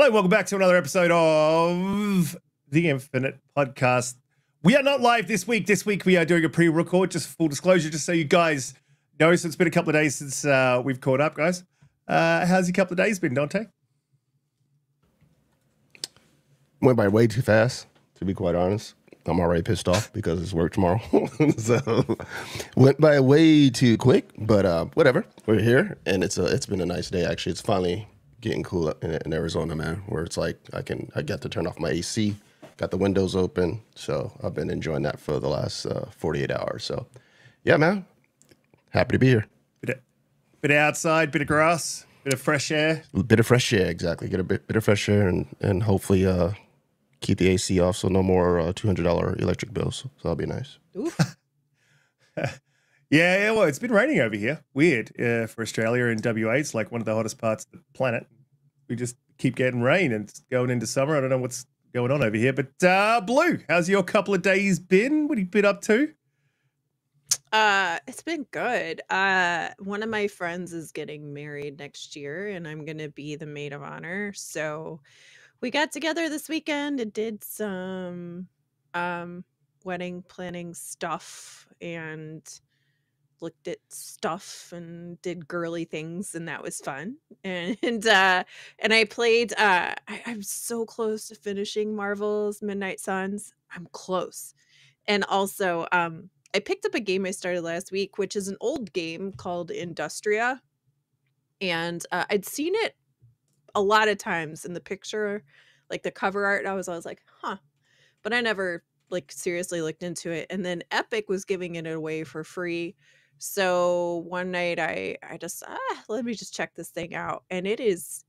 Hello, welcome back to another episode of the Infinite Podcast. We are not live this week. This week we are doing a pre-record, just full disclosure, just so you guys know. So it's been a couple of days since we've caught up, guys. How's your couple of days been, Donte? Went by way too fast, to be quite honest. I'm already pissed off because it's work tomorrow. So went by way too quick, but whatever. We're here, and it's been a nice day. Actually, it's finally getting cool in Arizona, man, where it's like I got to turn off my AC, got the windows open. So I've been enjoying that for the last 48 hours. So yeah, man, happy to be here. Bit of outside, bit of grass, bit of fresh air. A bit of fresh air, exactly. Get a bit of fresh air and hopefully keep the AC off, so no more $200 electric bills. So that'll be nice. Yeah, well, it's been raining over here. Weird for Australia and WA. It's like one of the hottest parts of the planet. We just keep getting rain and it's going into summer. I don't know what's going on over here. But Blue, how's your couple of days been? What have you been up to? It's been good. One of my friends is getting married next year and I'm going to be the maid of honor. So we got together this weekend and did some wedding planning stuff and looked at stuff and did girly things, and that was fun. And I played I'm so close to finishing Marvel's Midnight Suns. I'm close. And also I picked up a game I started last week, which is an old game called Industria. And I'd seen it a lot of times in the picture, like the cover art. I was like, huh. But I never like seriously looked into it. And then Epic was giving it away for free. So one night I just let me just check this thing out. And it is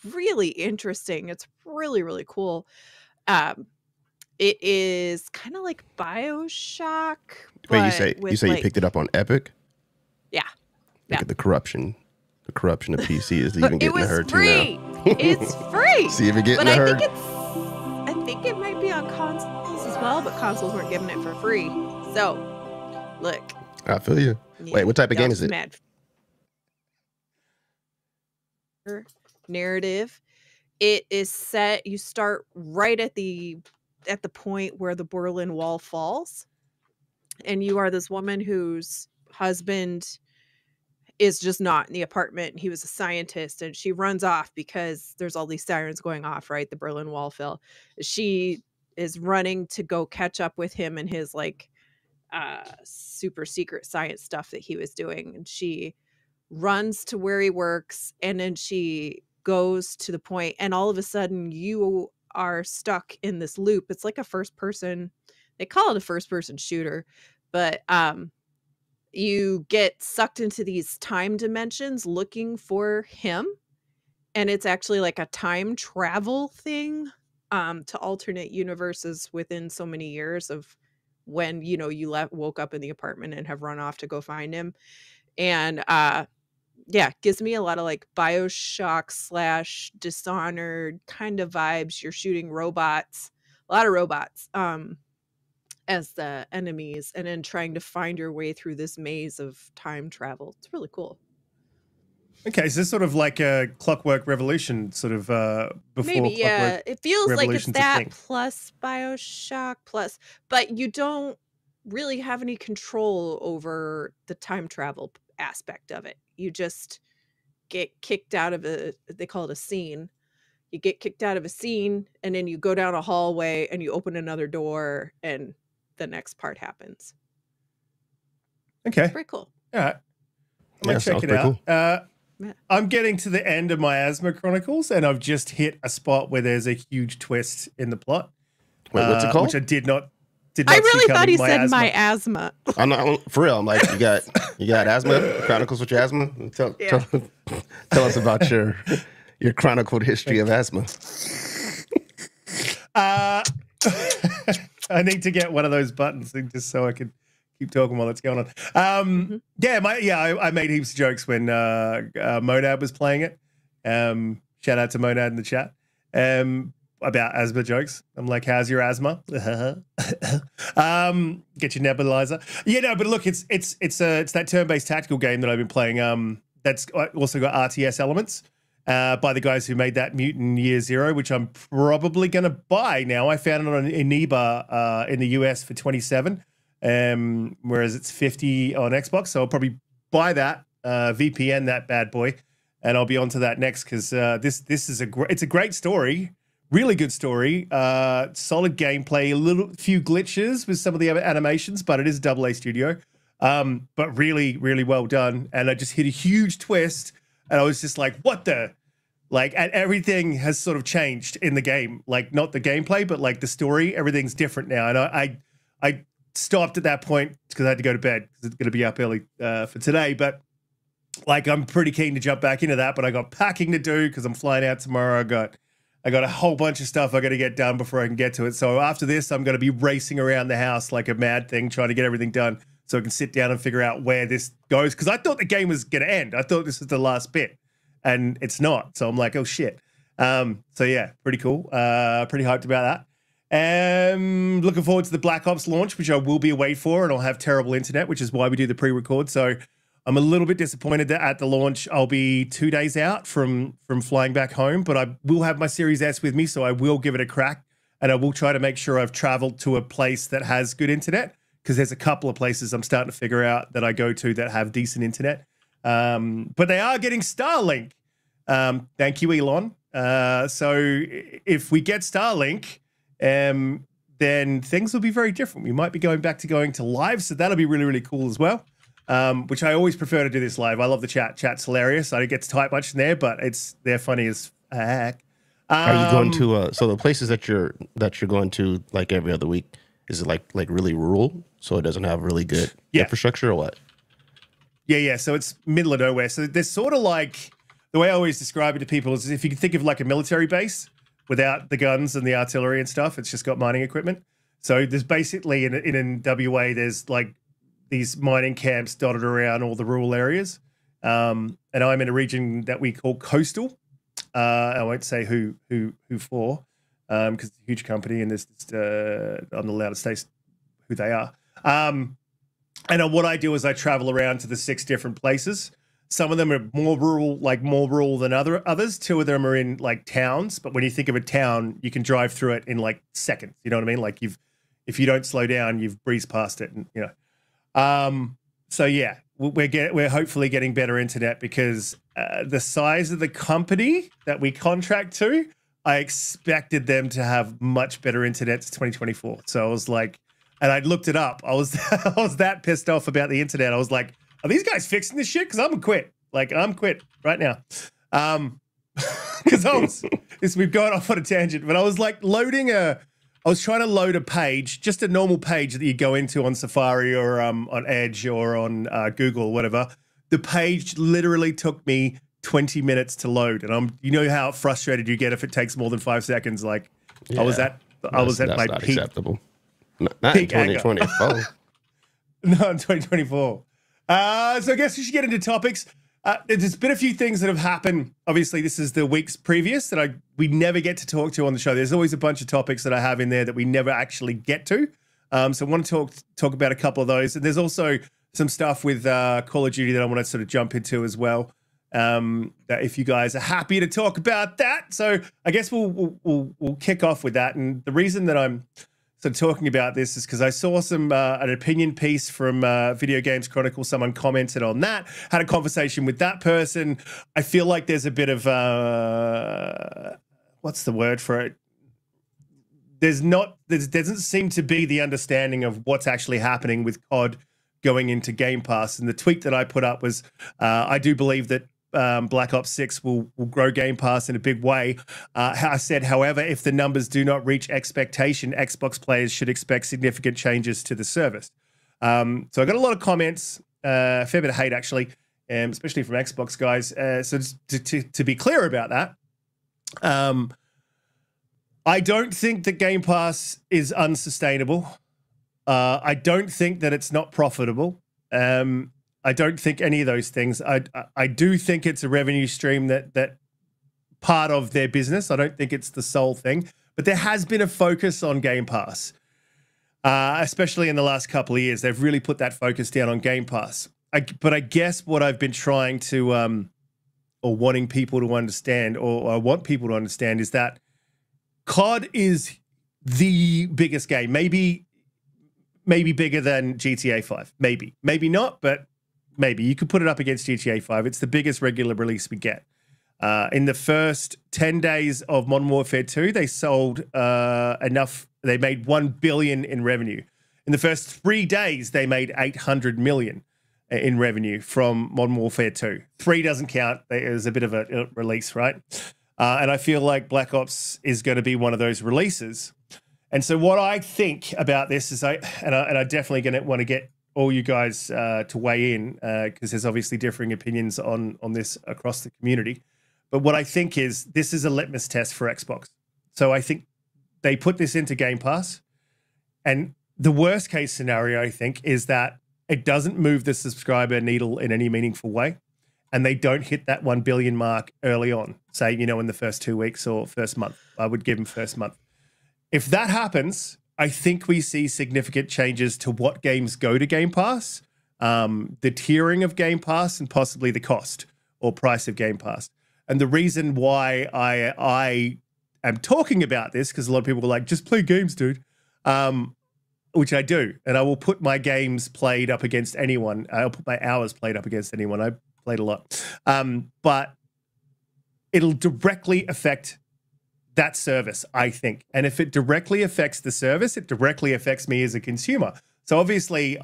really interesting. It's really, really cool. It is kind of like BioShock. Wait, you say you picked it up on Epic? Yeah. Look at the corruption. The corruption of PC is even getting the herd free. too now. It's free. See if it getting the herd. I think it might be on consoles as well, but consoles weren't giving it for free. So, look. I feel you. Yeah, wait, what type of game is it? Mad. Narrative. It is set. You start right at the point where the Berlin Wall falls, and you are this woman whose husband is just not in the apartment. He was a scientist, and she runs off because there's all these sirens going off, right? The Berlin Wall fell. She is running to go catch up with him and his like super secret science stuff that he was doing. And she runs to where he works, and then she goes to the point, and all of a sudden you are stuck in this loop. It's like a first person, they call it a first person shooter, but you get sucked into these time dimensions looking for him. And it's actually like a time travel thing to alternate universes within so many years of when, you know, you woke up in the apartment and have run off to go find him. And yeah, gives me a lot of like BioShock / Dishonored kind of vibes. You're shooting robots, a lot of robots. As the enemies, and then trying to find your way through this maze of time travel. It's really cool. Okay, so this sort of like a Clockwork Revolution sort of before Maybe, yeah. Clockwork It feels like it's Revolution's a that thing. plus BioShock plus, but you don't really have any control over the time travel aspect of it. You just get kicked out of they call it a scene. You get kicked out of a scene, and then you go down a hallway and you open another door, and the next part happens. Okay. It's pretty cool. All right. I might check it out. Cool. I'm getting to the end of my Asthma Chronicles, and I've just hit a spot where there's a huge twist in the plot. Wait, what's it called? Which I did not I really thought he said asthma. my asthma. I'm not for real. I'm like, you got asthma? Chronicles with your asthma? Tell us about your chronicled history of asthma. I need to get one of those buttons just so I can keep talking while it's going on. I made heaps of jokes when Monad was playing it. Shout out to Monad in the chat. About asthma jokes. I'm like, how's your asthma? Get your nebulizer. Yeah, no, but look, it's that turn-based tactical game that I've been playing. That's also got RTS elements. by the guys who made that Mutant Year Zero, which I'm probably going to buy now. I found it on Eniba in the US for 27, whereas it's 50 on Xbox. So I'll probably buy that, VPN that bad boy, and I'll be on to that next because this is it's a great story, really good story, solid gameplay, few glitches with some of the animations, but it is a AA studio, but really, really well done. And I just hit a huge twist. And I was just like, what the? Like, and everything has sort of changed in the game. Like, not the gameplay, but like the story. Everything's different now. And I stopped at that point because I had to go to bed because it's going to be up early for today. But like, I'm pretty keen to jump back into that. But I got packing to do because I'm flying out tomorrow. I got a whole bunch of stuff I got to get done before I can get to it. So after this, I'm going to be racing around the house like a mad thing, trying to get everything done so I can sit down and figure out where this goes. Because I thought the game was going to end. I thought this was the last bit, and it's not. So I'm like, oh, shit. So, yeah, pretty cool. Pretty hyped about that. Looking forward to the Black Ops launch, which I will be away for, and I'll have terrible internet, which is why we do the pre-record. So I'm a little bit disappointed that at the launch, I'll be 2 days out from flying back home, but I will have my Series S with me, so I will give it a crack, and I will try to make sure I've traveled to a place that has good internet, because there's a couple of places I'm starting to figure out that I go to that have decent internet. But they are getting Starlink. Thank you, Elon. So if we get Starlink, then things will be very different. We might be going back to going to live, so that'll be really, really cool as well. Which I always prefer to do this live. I love the chat. Chat's hilarious. I don't get to type much in there, but they're funny as heck. Are you going to so the places that you're going to like every other week, is it like really rural, so it doesn't have really good infrastructure, or what? Yeah. So it's middle of nowhere. So there's sort of like, the way I always describe it to people is if you can think of like a military base without the guns and the artillery and stuff, it's just got mining equipment. So there's basically in WA, there's like these mining camps dotted around all the rural areas. And I'm in a region that we call coastal. I won't say who for, because it's a huge company and there's I'm not allowed to say who they are. And what I do is I travel around to the 6 different places. Some of them are more rural than others. 2 of them are in like towns. But when you think of a town, you can drive through it in like seconds. You know what I mean? Like if you don't slow down, you've breezed past it, and you know. So yeah, we're hopefully getting better internet because the size of the company that we contract to, I expected them to have much better internet to 2024. So I was like, and I looked it up. I was that pissed off about the internet. I was like, are these guys fixing this shit? Because I'm gonna quit. Like I'm quit right now. Because we've gone off on a tangent, but I was like I was trying to load a page, just a normal page that you go into on Safari or on Edge or on Google or whatever. The page literally took me 20 minutes to load, and you know how frustrated you get if it takes more than 5 seconds. Like I was at my peak. Acceptable. Not in 2024. No, in 2024. So I guess we should get into topics. There's been a few things that have happened. Obviously, this is the weeks previous that we never get to talk to on the show. There's always a bunch of topics that I have in there that we never actually get to. So I want to talk about a couple of those. And there's also some stuff with Call of Duty that I want to sort of jump into as well. That if you guys are happy to talk about that. So I guess we'll kick off with that. And the reason that I'm sort of talking about this is because I saw an opinion piece from Video Games Chronicle. Someone commented on that, had a conversation with that person. I feel like there's a bit of what's the word for it? There doesn't seem to be the understanding of what's actually happening with COD going into Game Pass. And the tweet that I put up was, I do believe that Black Ops 6 will grow Game Pass in a big way. I said, however, if the numbers do not reach expectation, Xbox players should expect significant changes to the service. So I got a lot of comments, a fair bit of hate actually, especially from Xbox guys. So to be clear about that, I don't think that Game Pass is unsustainable. I don't think that it's not profitable. I don't think any of those things. I do think it's a revenue stream that part of their business. I don't think it's the sole thing, but there has been a focus on Game Pass, especially in the last couple of years. They've really put that focus down on Game Pass. But I guess what I've been trying to or wanting people to understand, or I want people to understand, is that COD is the biggest game, maybe bigger than GTA 5, maybe not, but maybe you could put it up against GTA 5. It's the biggest regular release we get. In the first 10 days of Modern Warfare 2, they sold enough. They made $1 billion in revenue. In the first 3 days, they made $800 million in revenue from Modern Warfare 2. 3 doesn't count. It was a bit of a release, right? And I feel like Black Ops is going to be one of those releases. And so what I think about this is I definitely going to want to get all you guys to weigh in because there's obviously differing opinions on this across the community. But what I think is this is a litmus test for Xbox. So I think they put this into Game Pass. And the worst case scenario, I think, is that it doesn't move the subscriber needle in any meaningful way. And they don't hit that 1 billion mark early on, say, in the first 2 weeks or first month. I would give them first month. If that happens, I think we see significant changes to what games go to Game Pass, the tiering of Game Pass, and possibly the cost or price of Game Pass. And the reason why I am talking about this, because a lot of people are like, just play games, dude. Which I do. And I will put my games played up against anyone. I'll put my hours played up against anyone. I played a lot. But it'll directly affect that service, I think. And if it directly affects the service, it directly affects me as a consumer. So obviously,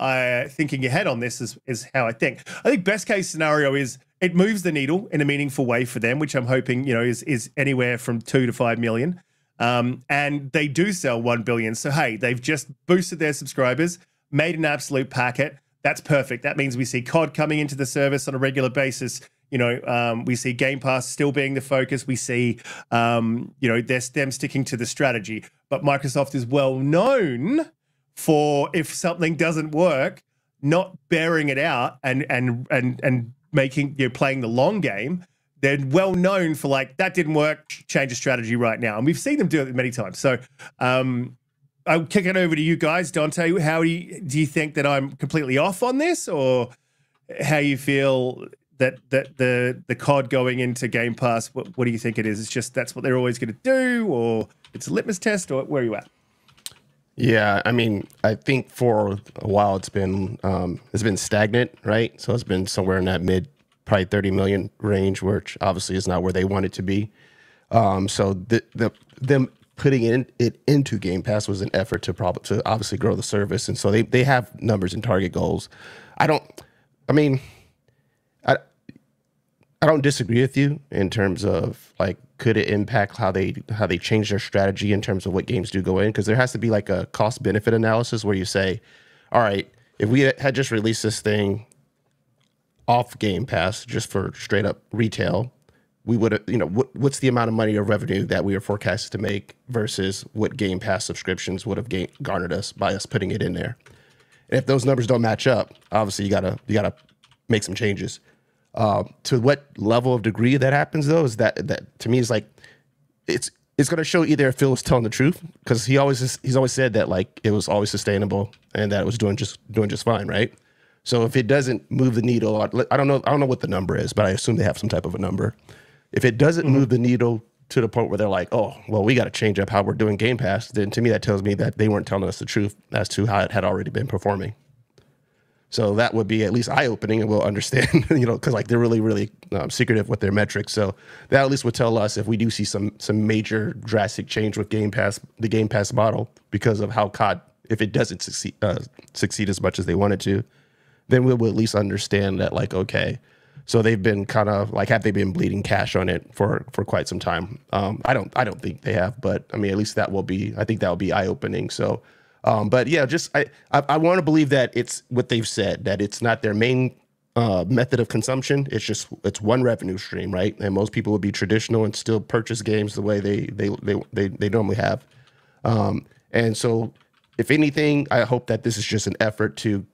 thinking ahead on this is how I think. I think best case scenario is it moves the needle in a meaningful way for them, which I'm hoping, is anywhere from 2 to 5 million. And they do sell 1 billion. So, hey, they've just boosted their subscribers, made an absolute packet. That's perfect. That means we see COD coming into the service on a regular basis. We see Game Pass still being the focus. We see, them sticking to the strategy. But Microsoft is well known for, if something doesn't work, not bearing it out and making, playing the long game. They're well known for that didn't work, change the strategy right now. And we've seen them do it many times. So I'll kick it over to you guys. Donte, how do you think that I'm completely off on this, or how you feel that the COD going into Game Pass, what do you think it is? It's just that's what they're always going to do, or it's a litmus test, or where are you at? Yeah, I mean, I think for a while it's been stagnant, right? So it's been somewhere in that probably 30 million range, which obviously is not where they want it to be. So them putting it into Game Pass was an effort to obviously grow the service, and so they have numbers and target goals. I don't disagree with you in terms of could it impact how they change their strategy in terms of what games do go in, because there has to be a cost benefit analysis where you say, all right, if we had just released this thing off Game Pass just for straight up retail, we would have, what's the amount of money or revenue that we are forecasted to make versus what Game Pass subscriptions would have garnered us by us putting it in there. And if those numbers don't match up, obviously you gotta make some changes. To what level of degree that happens though is that to me is it's going to show either if Phil was telling the truth, because he's always said that it was always sustainable and that it was doing just fine, right? So if it doesn't move the needle, I don't know what the number is, but I assume they have some type of a number. If it doesn't move the needle to the point where they're like, oh, well, we got to change up how we're doing Game Pass, then to me that tells me that they weren't telling us the truth as to how it had already been performing. So that would be at least eye-opening, and we'll understand, because they're really, really secretive with their metrics. So that at least would tell us if we do see some major drastic change with Game Pass, the Game Pass model, because of how COD, if it doesn't succeed as much as they wanted to, then we'll at least understand that, okay, so they've been kind of have they been bleeding cash on it for quite some time? I don't think they have, but I mean, at least I think that will be eye-opening. So. But yeah, just I want to believe that it's what they've said, that it's not their main method of consumption. It's one revenue stream, right? And most people would be traditional and still purchase games the way they normally have. And so, if anything, I hope that this is just an effort to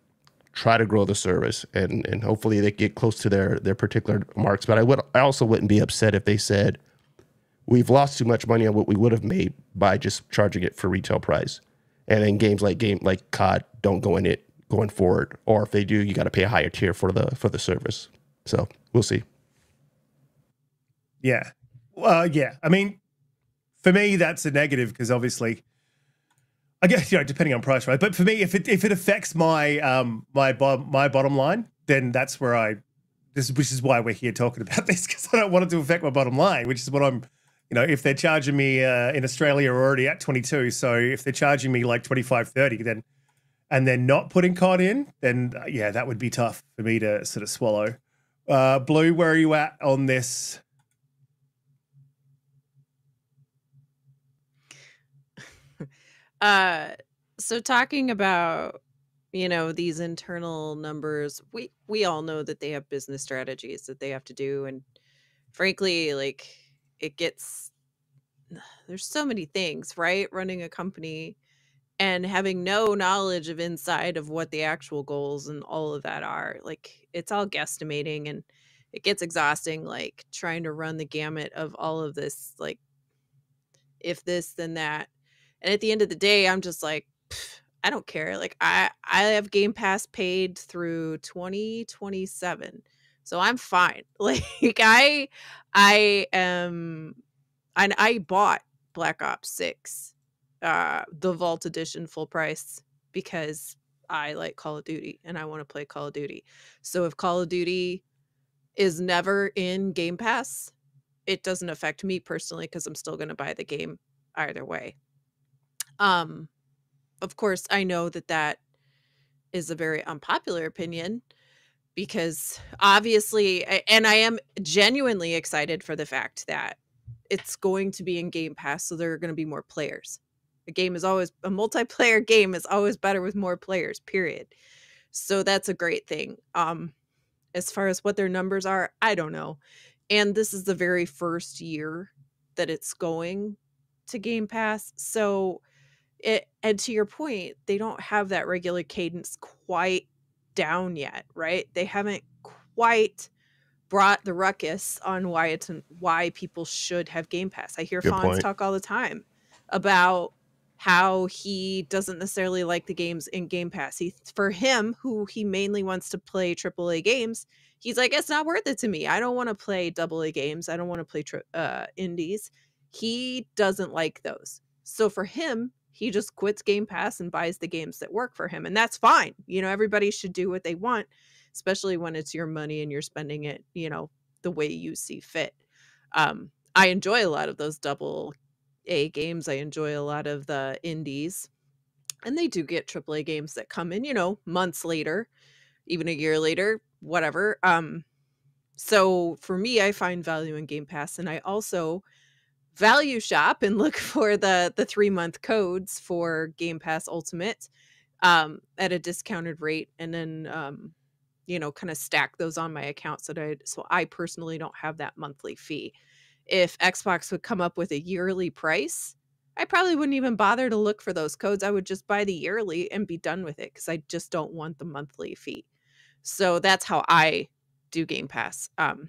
try to grow the service, and hopefully they get close to their particular marks. But I also wouldn't be upset if they said we've lost too much money on what we would have made by just charging it for retail price. And then games like COD don't go in it going forward, or if they do, you got to pay a higher tier for the service. So we'll see. Yeah. Yeah. I mean, for me, that's a negative because obviously, I guess, depending on price, right? But for me, if it affects my my bottom line, then that's where which is why we're here talking about this, because I don't want it to affect my bottom line, which is what I'm, if they're charging me in Australia, we're already at 22. So if they're charging me like 25, 30, then, and they're not putting COD in, then yeah, that would be tough for me to sort of swallow. Blue, where are you at on this? So talking about, these internal numbers, we all know that they have business strategies that they have to do, and frankly, like, there's so many things, right? Running a company and having no knowledge of inside of what the actual goals and all of that are. Like, it's all guesstimating, and it gets exhausting, like trying to run the gamut of all of this, like, if this then that. And at the end of the day, I'm just like, I don't care. Like, I have Game Pass paid through 2027. So I'm fine. Like, I am, and I bought Black Ops 6, the Vault Edition full price, because I like Call of Duty and I want to play Call of Duty. So if Call of Duty is never in Game Pass, it doesn't affect me personally because I'm still going to buy the game either way. Of course, I know that that is a very unpopular opinion, because obviously, and I am genuinely excited for the fact that it's going to be in Game Pass, so there are going to be more players. A multiplayer game is always better with more players, period. So that's a great thing. As far as what their numbers are, I don't know. And this is the very first year that it's going to Game Pass. So and to your point, they don't have that regular cadence quite down yet, right? They haven't quite brought the ruckus on why people should have Game Pass. I hear Good Fonz point. talk all the time about how he doesn't necessarily like the games in Game Pass. For him, who he mainly wants to play AAA games, he's like, it's not worth it to me. I don't want to play AA games. I don't want to play indies. He doesn't like those. So for him, he just quits Game Pass and buys the games that work for him. And that's fine. Everybody should do what they want, especially when it's your money and you're spending it, the way you see fit. I enjoy a lot of those AA games. I enjoy a lot of the indies, and they do get AAA games that come in, months later, even a year later, whatever. So for me, I find value in Game Pass, and I also value shop and look for the 3-month codes for Game Pass Ultimate at a discounted rate, and then kind of stack those on my account so I personally don't have that monthly fee. If Xbox would come up with a yearly price, I probably wouldn't even bother to look for those codes. I would just buy the yearly and be done with it, because I just don't want the monthly fee. So that's how I do Game Pass. And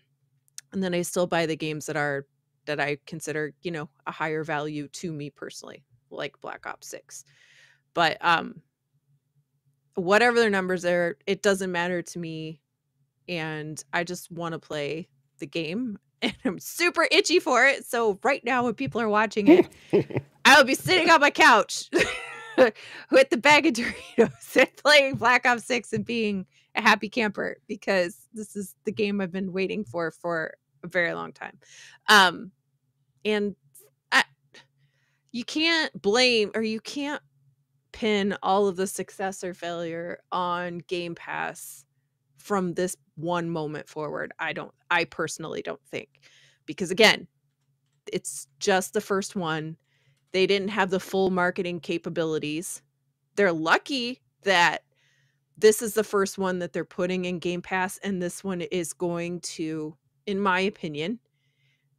then I still buy the games that I consider, a higher value to me personally, like Black Ops 6. But whatever their numbers are, it doesn't matter to me. And I just want to play the game, and I'm super itchy for it. So right now, when people are watching it, I will be sitting on my couch with the bag of Doritos and playing Black Ops 6 and being a happy camper, because this is the game I've been waiting for a very long time. And you can't blame, or you can't pin all of the success or failure on Game Pass from this one moment forward. I personally don't think, because again, it's just the first one. They didn't have the full marketing capabilities. They're lucky that this is the first one that they're putting in Game Pass, and this one is going to, in my opinion,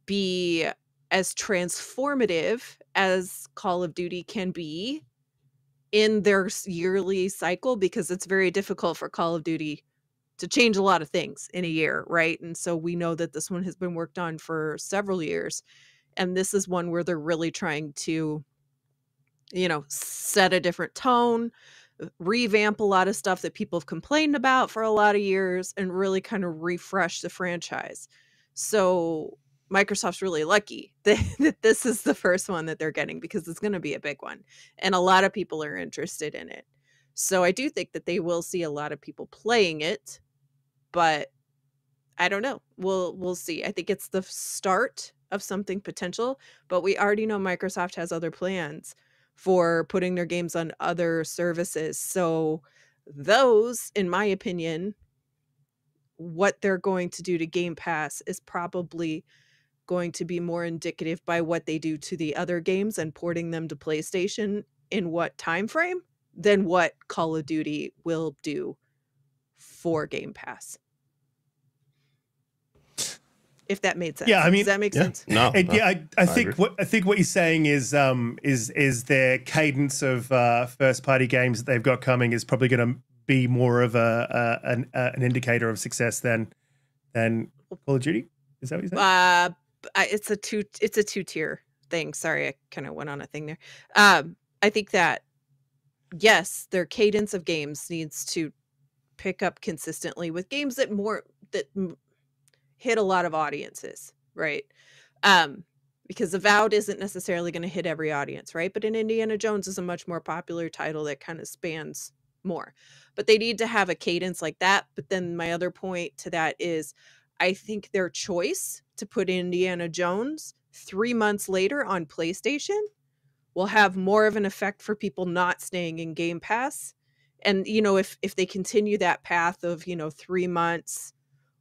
be as transformative as Call of Duty can be in their yearly cycle, because it's very difficult for Call of Duty to change a lot of things in a year, right? And so we know that this one has been worked on for several years, and this is one where they're really trying to, set a different tone, revamp a lot of stuff that people have complained about for a lot of years, and really kind of refresh the franchise. So Microsoft's really lucky that this is the first one that they're getting, because it's going to be a big one and a lot of people are interested in it. So I do think that they will see a lot of people playing it, but I don't know. We'll see. I think it's the start of something potential, but we already know Microsoft has other plans for putting their games on other services. So those, in my opinion, what they're going to do to Game Pass is probably going to be more indicative by what they do to the other games and porting them to PlayStation in what time frame than what Call of Duty will do for Game Pass. If that made sense. Yeah, I mean, does that make sense? No, And no, yeah, I think agree. what you're saying is their cadence of first party games that they've got coming is probably going to be more of an indicator of success than Call of Duty. Is that what you're saying? It's a two-tier thing. Sorry, I kind of went on a thing there. I think that yes, their cadence of games needs to pick up consistently with games that hit a lot of audiences, right? Because Avowed isn't necessarily going to hit every audience, right? But Indiana Jones is a much more popular title that kind of spans more. But they need to have a cadence like that. But then my other point to that is I think their choice to put Indiana Jones 3 months later on PlayStation will have more of an effect for people not staying in Game Pass. And, if they continue that path of, 3 months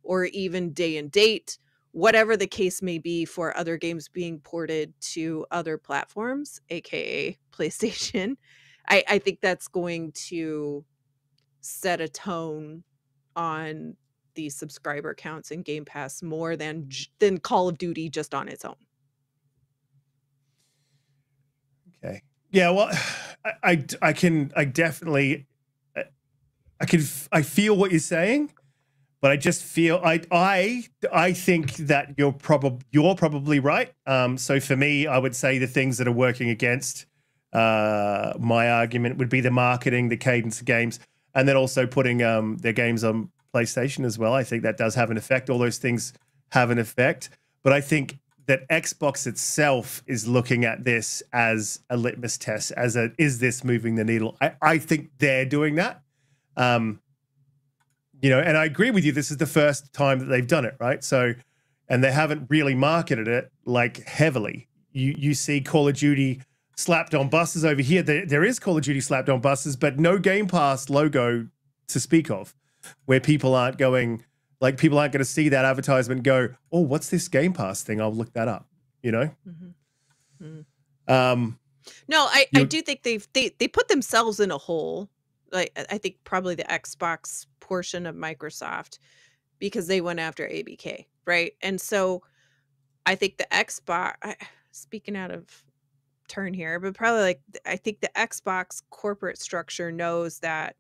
or even day and date, whatever the case may be for other games being ported to other platforms, aka PlayStation, I think that's going to set a tone on the subscriber counts in Game Pass more than Call of Duty just on its own. Okay. Yeah. Well, I feel what you're saying, but I just feel I think that you're probably right. So for me, I would say the things that are working against my argument would be the marketing, the cadence of games, and then also putting their games on PlayStation as well. I think that does have an effect. All those things have an effect, but I think that Xbox itself is looking at this as a litmus test, is this moving the needle? I think they're doing that. And I agree with you. This is the first time that they've done it, right? So, and they haven't really marketed it like heavily. You see Call of Duty slapped on buses over here. There is Call of Duty slapped on buses, but no Game Pass logo to speak of, where people aren't going to see that advertisement and go, oh, what's this Game Pass thing? I'll look that up, Mm-hmm. Mm-hmm. No, I do think they put themselves in a hole. Like, I think probably the Xbox portion of Microsoft, because they went after ABK, right? And so I think the Xbox, speaking out of turn here, but probably I think the Xbox corporate structure knows that,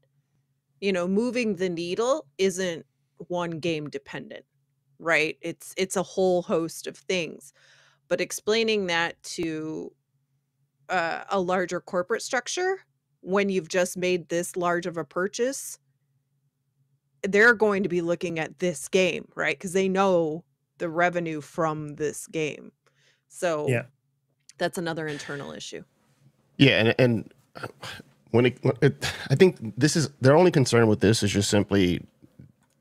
moving the needle isn't one game dependent, right? It's a whole host of things. But explaining that to a larger corporate structure when you've just made this large of a purchase, they're going to be looking at this game, right? Because they know the revenue from this game. So Yeah. That's another internal issue. Yeah, and I think their only concern with this is just simply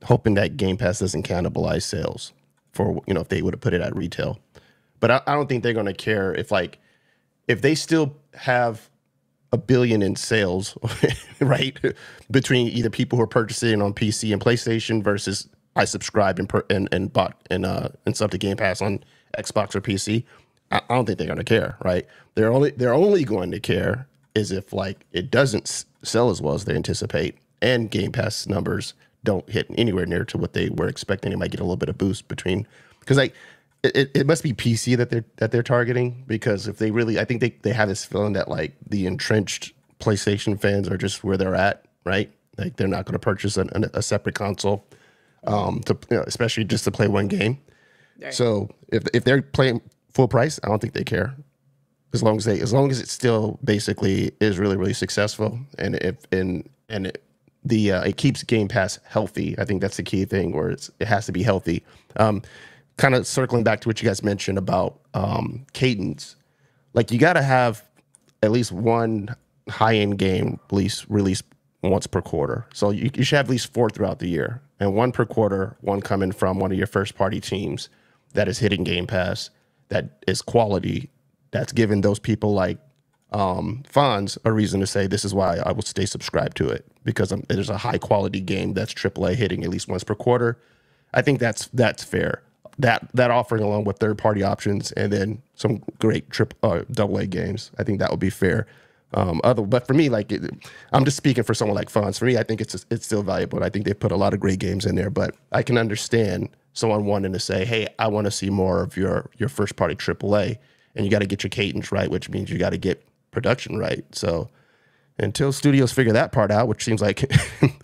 hoping that Game Pass doesn't cannibalize sales for, if they would have put it at retail. But I don't think they're going to care if they still have $1 billion in sales, right? Between either people who are purchasing on PC and PlayStation versus I subscribed and bought and subbed to Game Pass on Xbox or PC. I don't think they're going to care, right? They're only going to care is if it doesn't sell as well as they anticipate, and Game Pass numbers don't hit anywhere near to what they were expecting. They might get a little bit of boost because it must be PC that they're targeting, because if they really, I think they have this feeling that the entrenched PlayStation fans are just where they're at, right? They're not going to purchase a separate console, especially just to play one game. Right. So if they're playing full price, I don't think they care. As long as it still basically is really, really successful, and it keeps Game Pass healthy. I think that's the key thing, where it has to be healthy. kind of circling back to what you guys mentioned about cadence, like you got to have at least one high-end game release once per quarter. So you should have at least 4 throughout the year, and 1 per quarter, one coming from one of your first-party teams that is hitting Game Pass, that is quality, that's giving those people like Fonz a reason to say, this is why I will stay subscribed to it, because there's a high-quality game that's AAA hitting at least once per quarter. I think that's fair. That offering along with third-party options and then some great AA games, I think that would be fair. But for me, like I'm just speaking for someone like Fonz. For me, I think it's still valuable. And I think they put a lot of great games in there. But I can understand someone wanting to say, "Hey, I want to see more of your first-party AAA," and you got to get your cadence right, which means you got to get production right. So until studios figure that part out, which seems like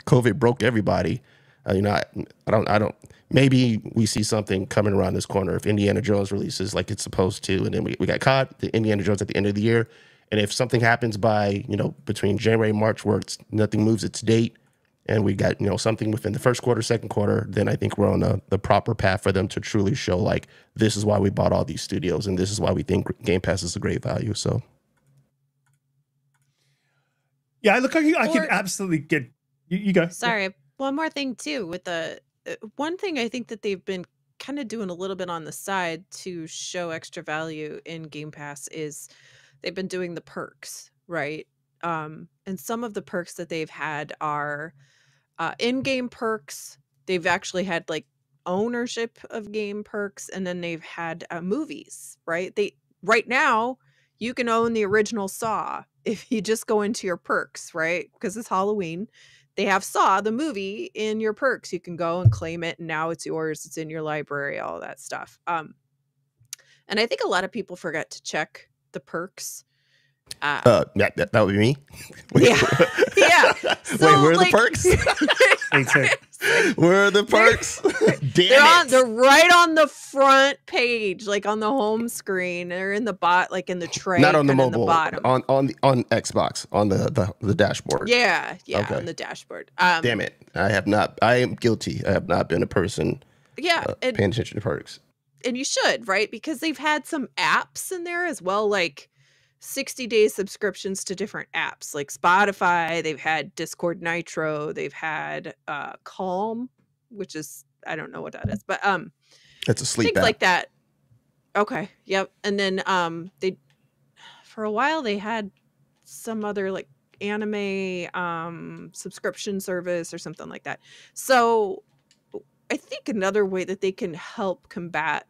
COVID broke everybody, I don't. Maybe we see something coming around this corner if Indiana Jones releases like it's supposed to, and then we got caught, the Indiana Jones at the end of the year. And if something happens by, between January and March where nothing moves its date, and we got, something within the first quarter, second quarter, then I think we're on the proper path for them to truly show, like, this is why we bought all these studios, and this is why we think Game Pass is a great value. So, yeah, look, I can absolutely get you go. Sorry, one more thing too with the one thing I think that they've been kind of doing a little bit on the side to show extra value in Game Pass is they've been doing the perks, right? And some of the perks that they've had are in-game perks. They've actually had like ownership of game perks, and then they've had movies, right? Right now you can own the original Saw if you just go into your perks, right? Because it's Halloween. They have Saw, the movie, in your perks. You can go and claim it, and now it's yours. It's in your library, all that stuff. And I think a lot of people forget to check the perks. that would be me. Yeah. Yeah. So, wait, where are the perks? Me too. Where are the perks? They're right on the front page, like on the home screen. They're in the in the tray. Not on the mobile. In the bottom. On Xbox, on the dashboard. Yeah, okay. On the dashboard. Damn it! I am guilty. I have not been a person. Yeah, paying attention to perks. And you should, right? Because they've had some apps in there as well, like 60-day subscriptions to different apps, like Spotify. They've had Discord Nitro. They've had Calm, which is, I don't know what that is, but it's a sleep things app. like that. Okay, yep. And then they, for a while, they had some other like anime subscription service or something like that. So I think another way that they can help combat,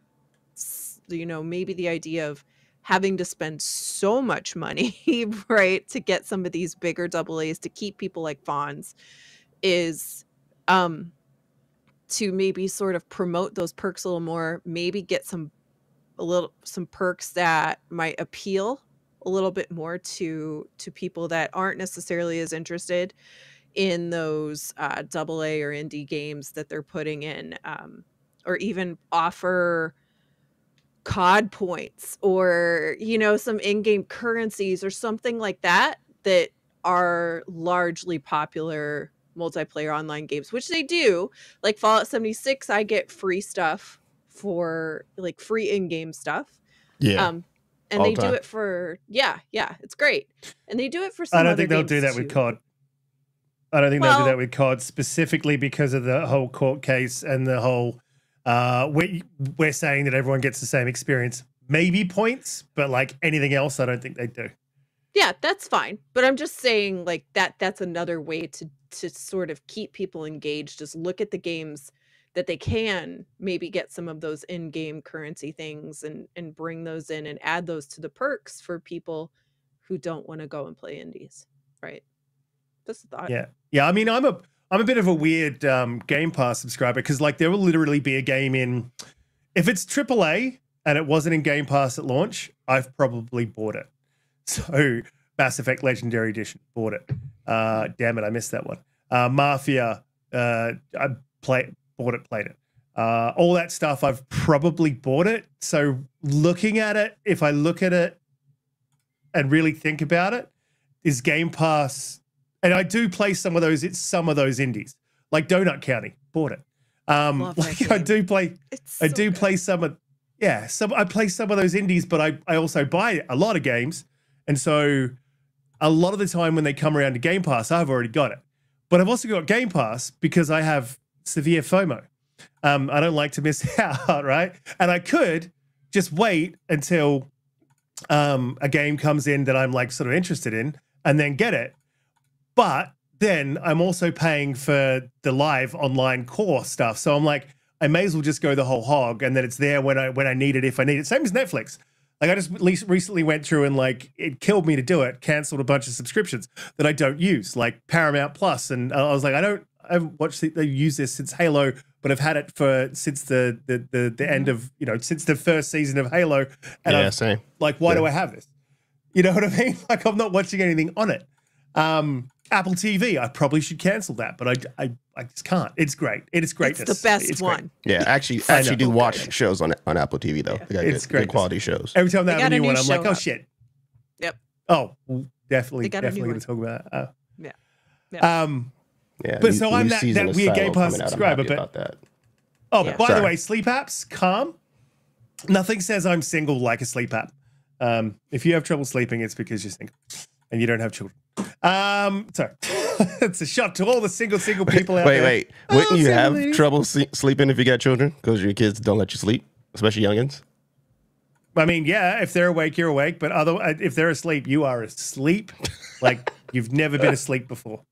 maybe the idea of having to spend so much money, right, to get some of these bigger AA's to keep people like Fonz is to maybe sort of promote those perks a little more, maybe get some perks that might appeal a little bit more to people that aren't necessarily as interested in those AA or indie games that they're putting in, or even offer COD points or some in-game currencies or something like that are largely popular multiplayer online games, which they do. Like Fallout 76, I get free stuff for like free in-game stuff. Yeah. And they do it for it's great. And they do it for some I don't other think they'll games do that too. with COD. I don't think they'll do that with COD, specifically because of the whole court case and the whole we're saying that everyone gets the same experience. Maybe points, but like anything else, I don't think they do. Yeah, that's fine. But I'm just saying like that's another way to sort of keep people engaged, is look at the games that they can maybe get some of those in-game currency things and bring those in and add those to the perks for people who don't want to go and play indies, right? Just a thought. Yeah. I mean, I'm a bit of a weird Game Pass subscriber, because like there will literally be a game in, if it's AAA and it wasn't in Game Pass at launch, I've probably bought it. So Mass Effect Legendary Edition, bought it. Damn it, I missed that one. Mafia, I played it. All that stuff, I've probably bought it. So looking at it, if I look at it and really think about it, is Game Pass, and I do play some of those indies, like Donut County, bought it. Love that I game. do play. It's I so do good. play some of. Yeah, I play some of those indies, but I also buy a lot of games, and so a lot of the time when they come around to Game Pass, I've already got it. But I've also got Game Pass because I have severe FOMO. I don't like to miss out, right? And I could just wait until a game comes in that I'm like sort of interested in and then get it. But then I'm also paying for the live online core stuff. So I'm like, I may as well just go the whole hog, and then it's there when I need it, if I need it. Same as Netflix. Like I just recently went through and like it killed me to do it. Canceled a bunch of subscriptions that I don't use, like Paramount Plus, and I was like, I haven't watched they use this since Halo, but I've had it since the end of since the first season of Halo. And Yeah, same. Like, why do I have this? You know what I mean? Like I'm not watching anything on it. Apple TV, I probably should cancel that, but I just can't. It's great. It's great. It's the best one. Yeah, actually do watch shows on Apple TV though. They got It's good quality shows. Every time they have got a a new new one, I'm like, show oh up. shit. Yep. Oh, definitely They got a new going one. to talk about that. Yeah. Yeah, but so I'm new that season of weird Game Silo Pass coming out. I'm subscriber. happy But about that. oh, Yeah. by Sorry. the way, sleep apps, calm. Nothing says I'm single like a sleep app. If you have trouble sleeping, it's because you're single and you don't have children. So it's a shot to all the single people out there. Wait. Wouldn't you single have ladies. trouble sleeping if you got children? Because your kids don't let you sleep, especially youngins? I mean, yeah, if they're awake, you're awake. But if they're asleep, you are asleep. Like you've never been asleep before.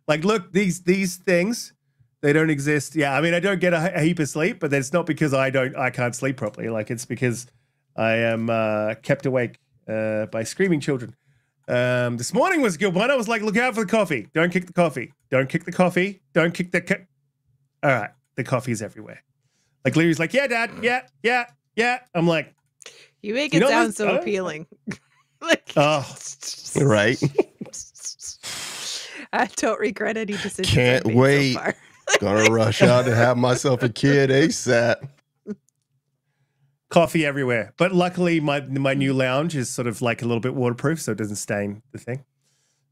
Like, look, these things, they don't exist. Yeah, I mean, I don't get a heap of sleep, but that's not because I can't sleep properly. Like it's because I am kept awake by screaming children. This morning was a good one. I was like, look out for the coffee. Don't kick the coffee. Don't kick the coffee. Don't kick the all right, the coffee's everywhere. Like Leary's like, yeah, Dad. Yeah. I'm like, You make it sound so appealing. Like, oh, Right. I don't regret any decisions. Can't I've made wait. So far. Gonna rush out to have myself a kid ASAP. coffee everywhere. But luckily, my new lounge is sort of like a little bit waterproof, so it doesn't stain the thing.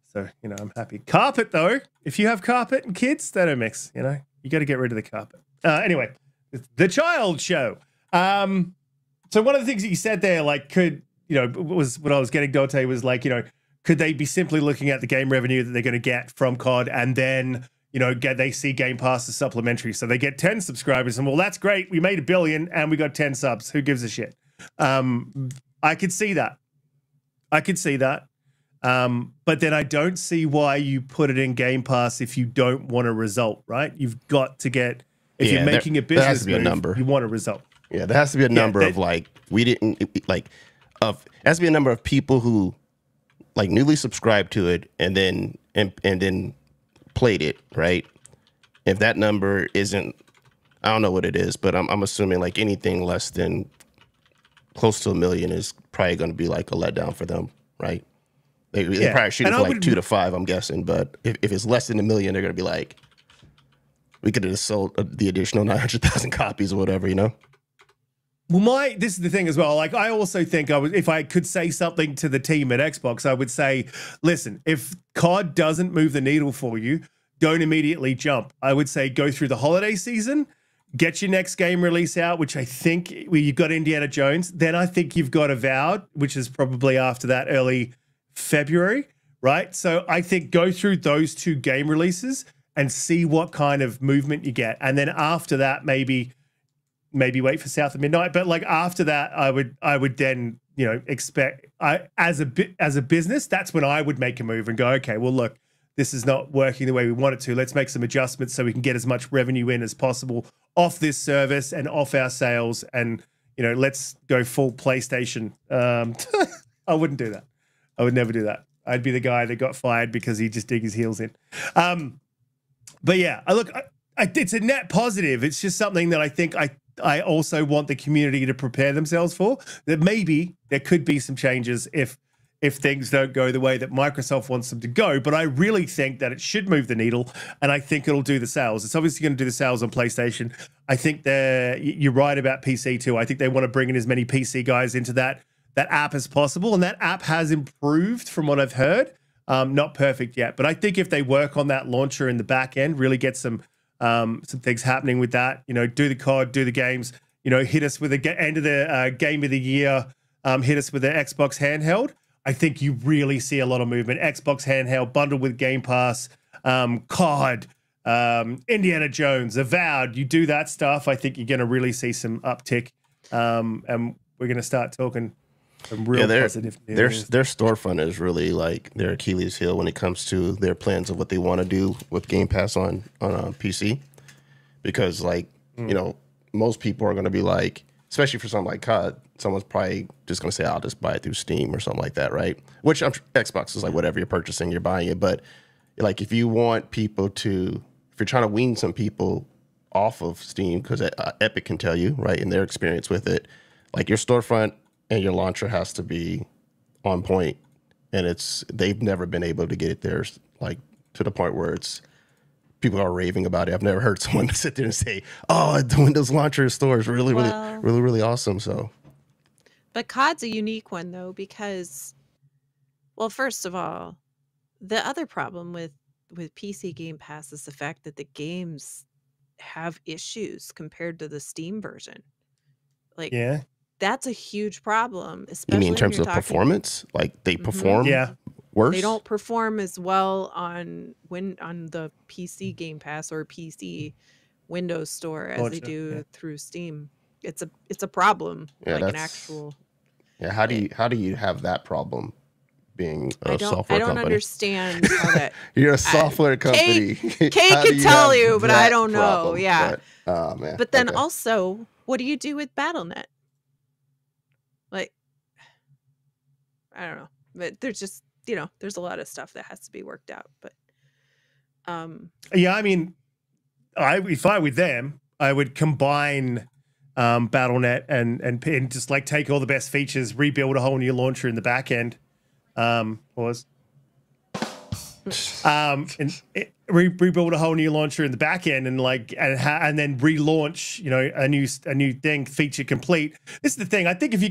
So, I'm happy. Carpet, though, if you have carpet and kids, they don't mix, you got to get rid of the carpet. Anyway, the child show. So one of the things that you said there, like, was what I was getting, Donte, was like, could they be simply looking at the game revenue that they're going to get from COD and then, they see Game Pass as supplementary. So they get 10 subscribers and, well, that's great. We made $1 billion and we got 10 subs. Who gives a shit? I could see that. But then I don't see why you put it in Game Pass if you don't want a result, right? You've got to get, if you're making a business there has to be move, a number. you want a result. Yeah, there has to be a number of there has to be a number of people who like newly subscribed to it and then played it, right? If that number isn't, I don't know what it is, but I'm assuming like anything less than close to 1 million is probably going to be like a letdown for them, right? They probably shoot it for like 2 to 5, I'm guessing. But if it's less than 1 million, they're going to be like, we could have sold the additional 900,000 copies or whatever, Well, this is the thing as well. Like, I also think if I could say something to the team at Xbox, I would say, listen, if COD doesn't move the needle for you, don't immediately jump. I would say go through the holiday season, get your next game release out, which I think you've got Indiana Jones. Then I think you've got Avowed, which is probably after that, early February, right? So I think go through those 2 game releases and see what kind of movement you get. And then after that, maybe wait for South of Midnight. But like after that, I would then, expect as a business, that's when I would make a move and go, okay, well, look, this is not working the way we want it to. Let's make some adjustments so we can get as much revenue in as possible off this service and off our sales. And, let's go full PlayStation. I wouldn't do that. I would never do that. I'd be the guy that got fired because he just dig his heels in. But yeah, it's a net positive. It's just something that I think I also want the community to prepare themselves for, that maybe there could be some changes if things don't go the way that Microsoft wants them to go. But I really think that it should move the needle, and I think it'll do the sales. It's obviously going to do the sales on PlayStation. I think you're right about PC too. I think they want to bring in as many PC guys into that app as possible, and that app has improved from what I've heard. Not perfect yet, but I think if they work on that launcher in the back end, really get some some things happening with that. You know, do the COD, do the games. You know, hit us with the end of the game of the year. Hit us with the Xbox handheld. I think you really see a lot of movement. Xbox handheld bundled with Game Pass, COD, Indiana Jones, Avowed. You do that stuff, I think you're going to really see some uptick, and we're going to start talking some real positive news. Their storefront is really like their Achilles heel when it comes to their plans of what they want to do with Game Pass on PC, because like you know, most people are going to be like, especially for something like COD, someone's probably just going to say, I'll just buy it through Steam or something like that, right? Which Xbox is like, whatever you're purchasing, you're buying it. But like, if you want people to, if you're trying to wean some people off of Steam, because Epic can tell you, right, in their experience with it, like your storefront and your launcher has to be on point, and they've never been able to get it there, like to the point where people are raving about it. I've never heard someone sit there and say, "Oh, the Windows launcher store is really awesome." So, but COD's a unique one though, because, well, first of all, the other problem with PC Game Pass is the fact that the games have issues compared to the Steam version. Like, yeah, that's a huge problem. Especially you mean in terms of performance? Like they perform worse? They don't perform as well on the PC Game Pass or PC Windows Store as they do through Steam. It's a problem. Like an actual. Yeah, how do you have that problem being a software company? I don't understand how that. You're a software company. Kate can tell you, but I don't know. Problem? Yeah. But, oh man. But then also, what do you do with BattleNet? Like, I don't know. But there's just, you know, there's a lot of stuff that has to be worked out. But yeah, I mean, if I were them, I would combine BattleNet and just like take all the best features, rebuild a whole new launcher in the back end. Rebuild a whole new launcher in the back end and then relaunch, you know, a new thing, feature complete. This is the thing. I think if you're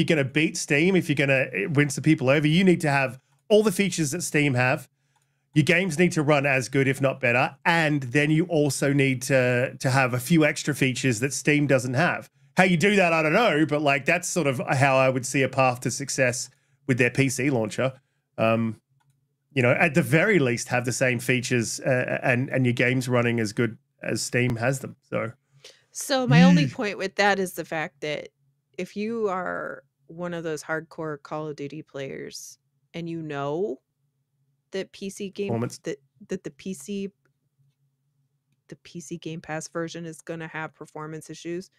gonna beat Steam, if you're gonna win some people over, you need to have all the features that Steam have. Your games need to run as good, if not better, and then you also need to have a few extra features that Steam doesn't have. How you do that, I don't know, but like that's sort of how I would see a path to success with their PC launcher. You know, at the very least, have the same features and your games running as good as Steam has them. So my only point with that is the fact that if you are one of those hardcore Call of Duty players and you know that PC game that the PC Game Pass version is going to have performance issues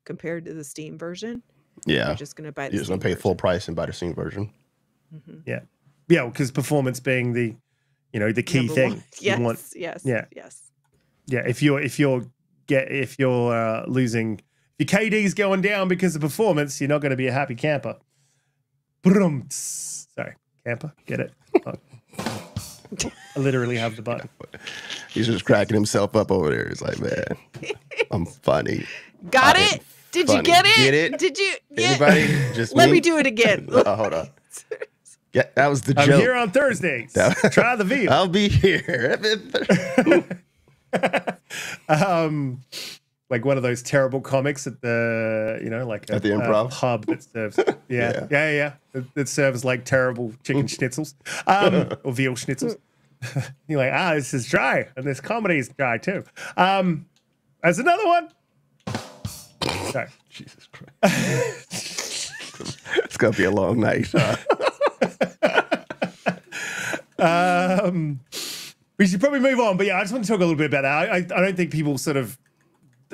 compared to the Steam version, yeah, you're just going to buy. You're just going to pay full price and buy the Steam version. Mm-hmm. Yeah. Yeah, because performance being the key Number thing. one. Yes, yes. Yeah, if you're losing, if your KD's going down because of performance, you're not going to be a happy camper. Sorry, camper, get it? I literally have the button. He's just cracking himself up over there. He's like, man, I'm funny. Got it? Did you get it? Get it? Did you? Anybody? Just Let me do it again. Hold on. Yeah, that was the joke. I'm here on Thursdays. Try the veal. I'll be here. Like one of those terrible comics at the, at the Improv hub that serves. Yeah. That serves like terrible chicken schnitzels, or veal schnitzels. You're like, this is dry, and this comedy is dry too. There's another one. Sorry. Jesus Christ. It's gonna be a long night. We should probably move on, but yeah, I just want to talk a little bit about that. I don't think people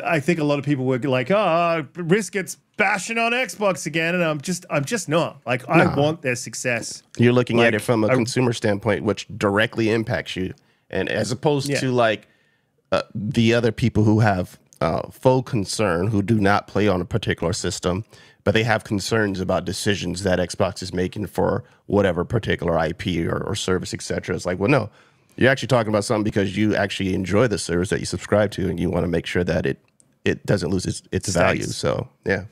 I think a lot of people were like, Riskit's bashing on Xbox again, and I'm just not. Like, I want their success. You're looking at it from a consumer standpoint, which directly impacts you, and as opposed to like the other people who have full concern, who do not play on a particular system, but they have concerns about decisions that Xbox is making for whatever particular IP or service, etc. It's like, well, no, you're actually talking about something because you actually enjoy the service that you subscribe to, and you want to make sure that it doesn't lose its value. So, yeah,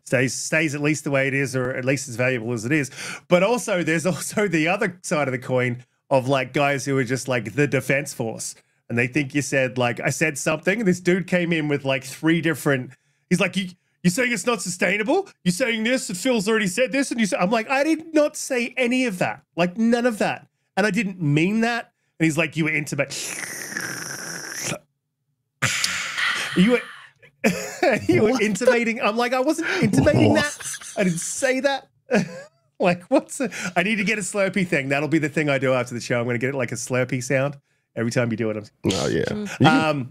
stays at least the way it is, or at least as valuable as it is. But also, there's also the other side of the coin of like guys who are just like the defense force. and they think you said, like, I said something, and this dude came in with like 3 different, he's like, you're saying it's not sustainable? You're saying this, and Phil's already said this, and I'm like, I did not say any of that, like none of that. And I didn't mean that. And he's like, you were intimate. You were intimating. I'm like, I wasn't intimating that. I didn't say that. Like, I need to get a Slurpee thing. That'll be the thing I do after the show. I'm going to get it like a Slurpee sound every time you do it. Oh, yeah.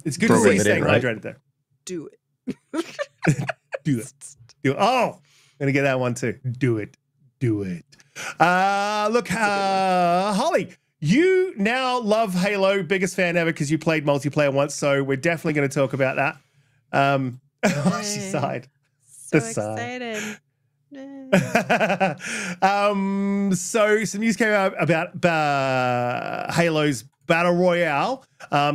It's good to see you staying hydrated there. Do it. Do it. Do it. Oh, I'm going to get that one too. Do it. Do it. Look, Holly, you now love Halo. Biggest fan ever because you played multiplayer once. So we're definitely going to talk about that. She sighed. So excited. So some news came out about Halo's Battle Royale.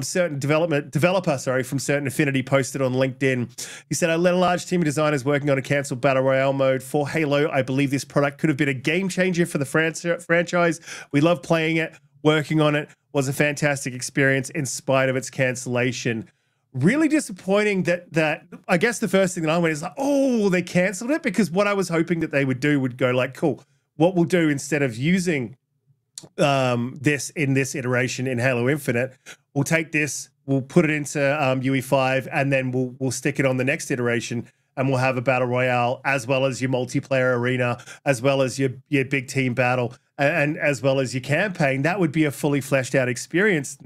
Certain developer from Certain Affinity posted on LinkedIn. He said, I led a large team of designers working on a cancelled Battle Royale mode for Halo. I believe this product could have been a game changer for the franchise. We love playing it. Working on it was a fantastic experience in spite of its cancellation. Really disappointing that I guess the first thing that I went is like, oh, they canceled it, because what I was hoping that they would do would go like, cool, what we'll do instead of using this in this iteration in Halo Infinite, we'll take this, we'll put it into UE5, and then we'll stick it on the next iteration, and we'll have a battle royale as well as your multiplayer arena, as well as your big team battle, and as well as your campaign. That would be a fully fleshed out experience.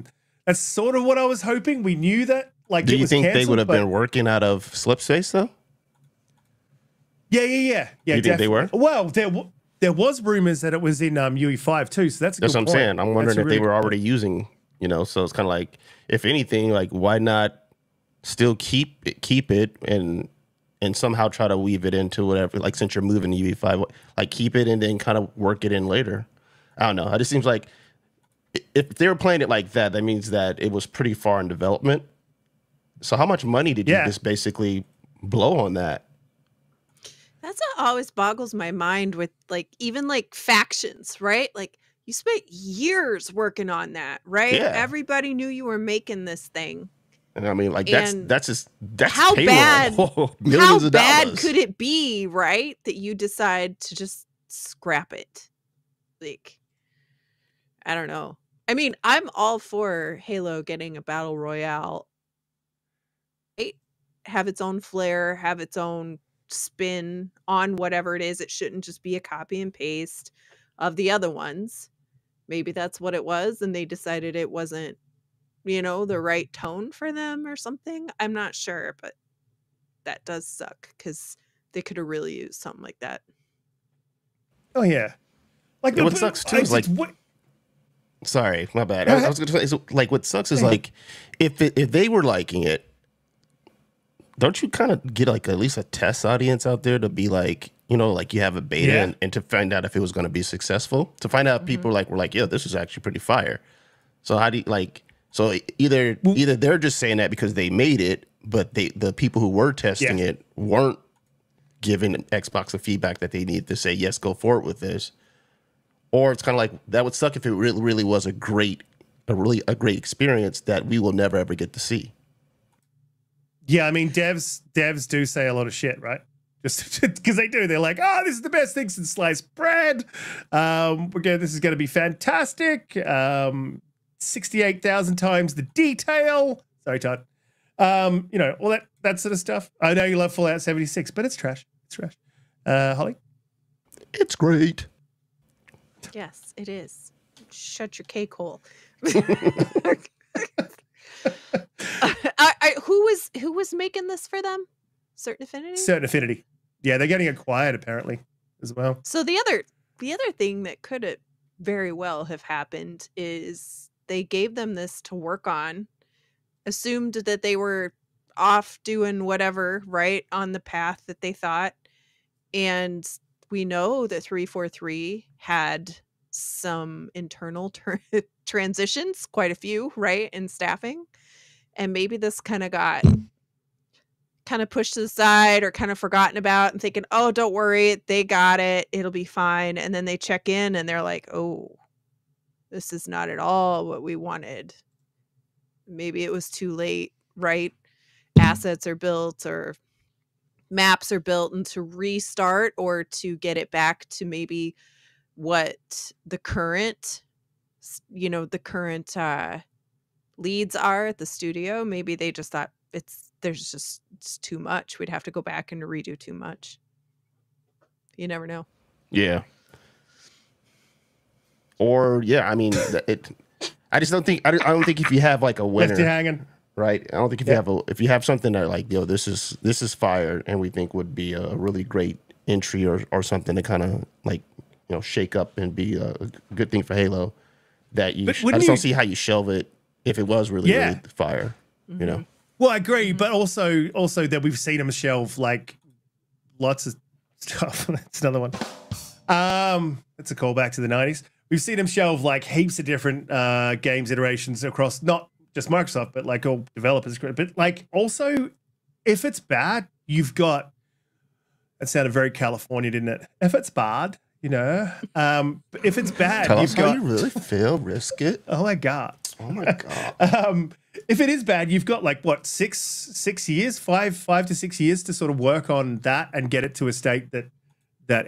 That's sort of what I was hoping. We knew that. Like, do you think they would have been working out of Slipspace though? Yeah. You think they were? Well, there was rumors that it was in UE5 too, so that's a good point. What I'm saying. I'm wondering if they were already using, so it's kind of like, if anything, like, why not still keep it and somehow try to weave it into whatever, like, since you're moving to UE5, like, keep it and then kind of work it in later. I don't know. It just seems like if they were playing it like that, that means that it was pretty far in development. So how much money did you just basically blow on that? That's what always boggles my mind with, like, even like factions, right? Like, you spent years working on that, right? Yeah. Everybody knew you were making this thing. And I mean, like, that's how payroll. bad Millions of bad dollars. could it be, right? That you decide to just scrap it. Like, I don't know. I mean, I'm all for Halo getting a battle royale. Have its own flair, have its own spin on whatever it is. It shouldn't just be a copy and paste of the other ones. Maybe that's what it was, and they decided it wasn't, the right tone for them or something. I'm not sure, but that does suck because they could have really used something like that. Oh yeah, like what sucks too is like. Sorry, my bad. I was going to say, like, what sucks is like, if they were liking it, don't you kind of get like at least a test audience out there to be like, like you have a beta and to find out if it was going to be successful, to find out people were like, yeah, this is actually pretty fire. So how do you either they're just saying that because they made it, but the people who were testing it weren't giving Xbox the feedback that they need to say, yes, go forward with this. Or it's kind of like, that would suck if it really, really was a great experience that we will never ever get to see. Yeah, I mean, devs do say a lot of shit, right? Just because they do. They're like, oh, this is the best thing since sliced bread. This is going to be fantastic. 68,000 times the detail. Sorry, Todd. All that sort of stuff. I know you love Fallout 76, but it's trash. It's trash. Holly? It's great. Yes, it is. Shut your cake hole. Who was making this for them? Certain Affinity? Certain Affinity. Yeah, they're getting acquired apparently as well. So the other thing that could very well have happened is they gave them this to work on, assumed that they were off doing whatever, right, on the path that they thought. And we know that 343 had some internal transitions, quite a few, right, in staffing. And maybe this kind of got pushed to the side or kind of forgotten about and thinking, oh, don't worry, they got it, it'll be fine. And then they check in and they're like, oh, this is not at all what we wanted. maybe it was too late, right? Assets are built or maps are built, and to restart or to get it back to maybe what the current, the current leads are at the studio. Maybe they just thought it's too much. We'd have to go back and redo too much. You never know. Yeah. Or I mean, I just don't think I don't think if you have like a winner, left you hanging, right? I don't think if you have something that like, this is fire, and we think would be a really great entry or something to kind of like shake up and be a good thing for Halo. That I just don't see how you shelve it if it was really fire. Mm-hmm. Well, I agree, but also that we've seen them shelve like lots of stuff. That's another one. It's a callback to the 90s. We've seen them shelve like heaps of different games iterations across not just Microsoft, but like all developers. But like also, if it's bad, you've got. That sounded very California, didn't it? If it's bad, if it's bad, Tell you've us got. How you really feel, Riskit. Oh my god. Oh my god. If it is bad, you've got like what 6 years, 5 to 6 years to sort of work on that and get it to a state that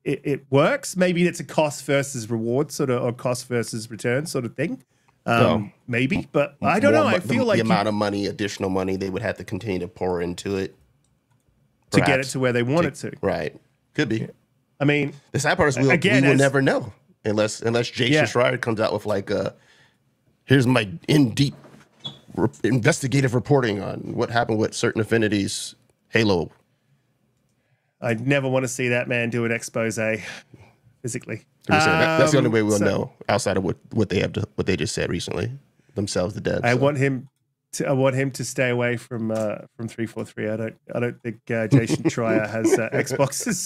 it works. Maybe it's a cost versus reward sort of, or cost versus return sort of thing. Maybe, but I don't know. I feel like the amount of money, additional money they would have to continue to pour into it to get it to where they want it to. Right. Could be. I mean, the sad part is we will never know unless Jason Schreier comes out with like here's my in-deep investigative reporting on what happened with certain Affinity's Halo. I never want to see that man do an expose physically. That's the only way we'll know outside of what they just said recently themselves, the dead. I want him to stay away from 343. I don't think Jason Schreier has Xbox's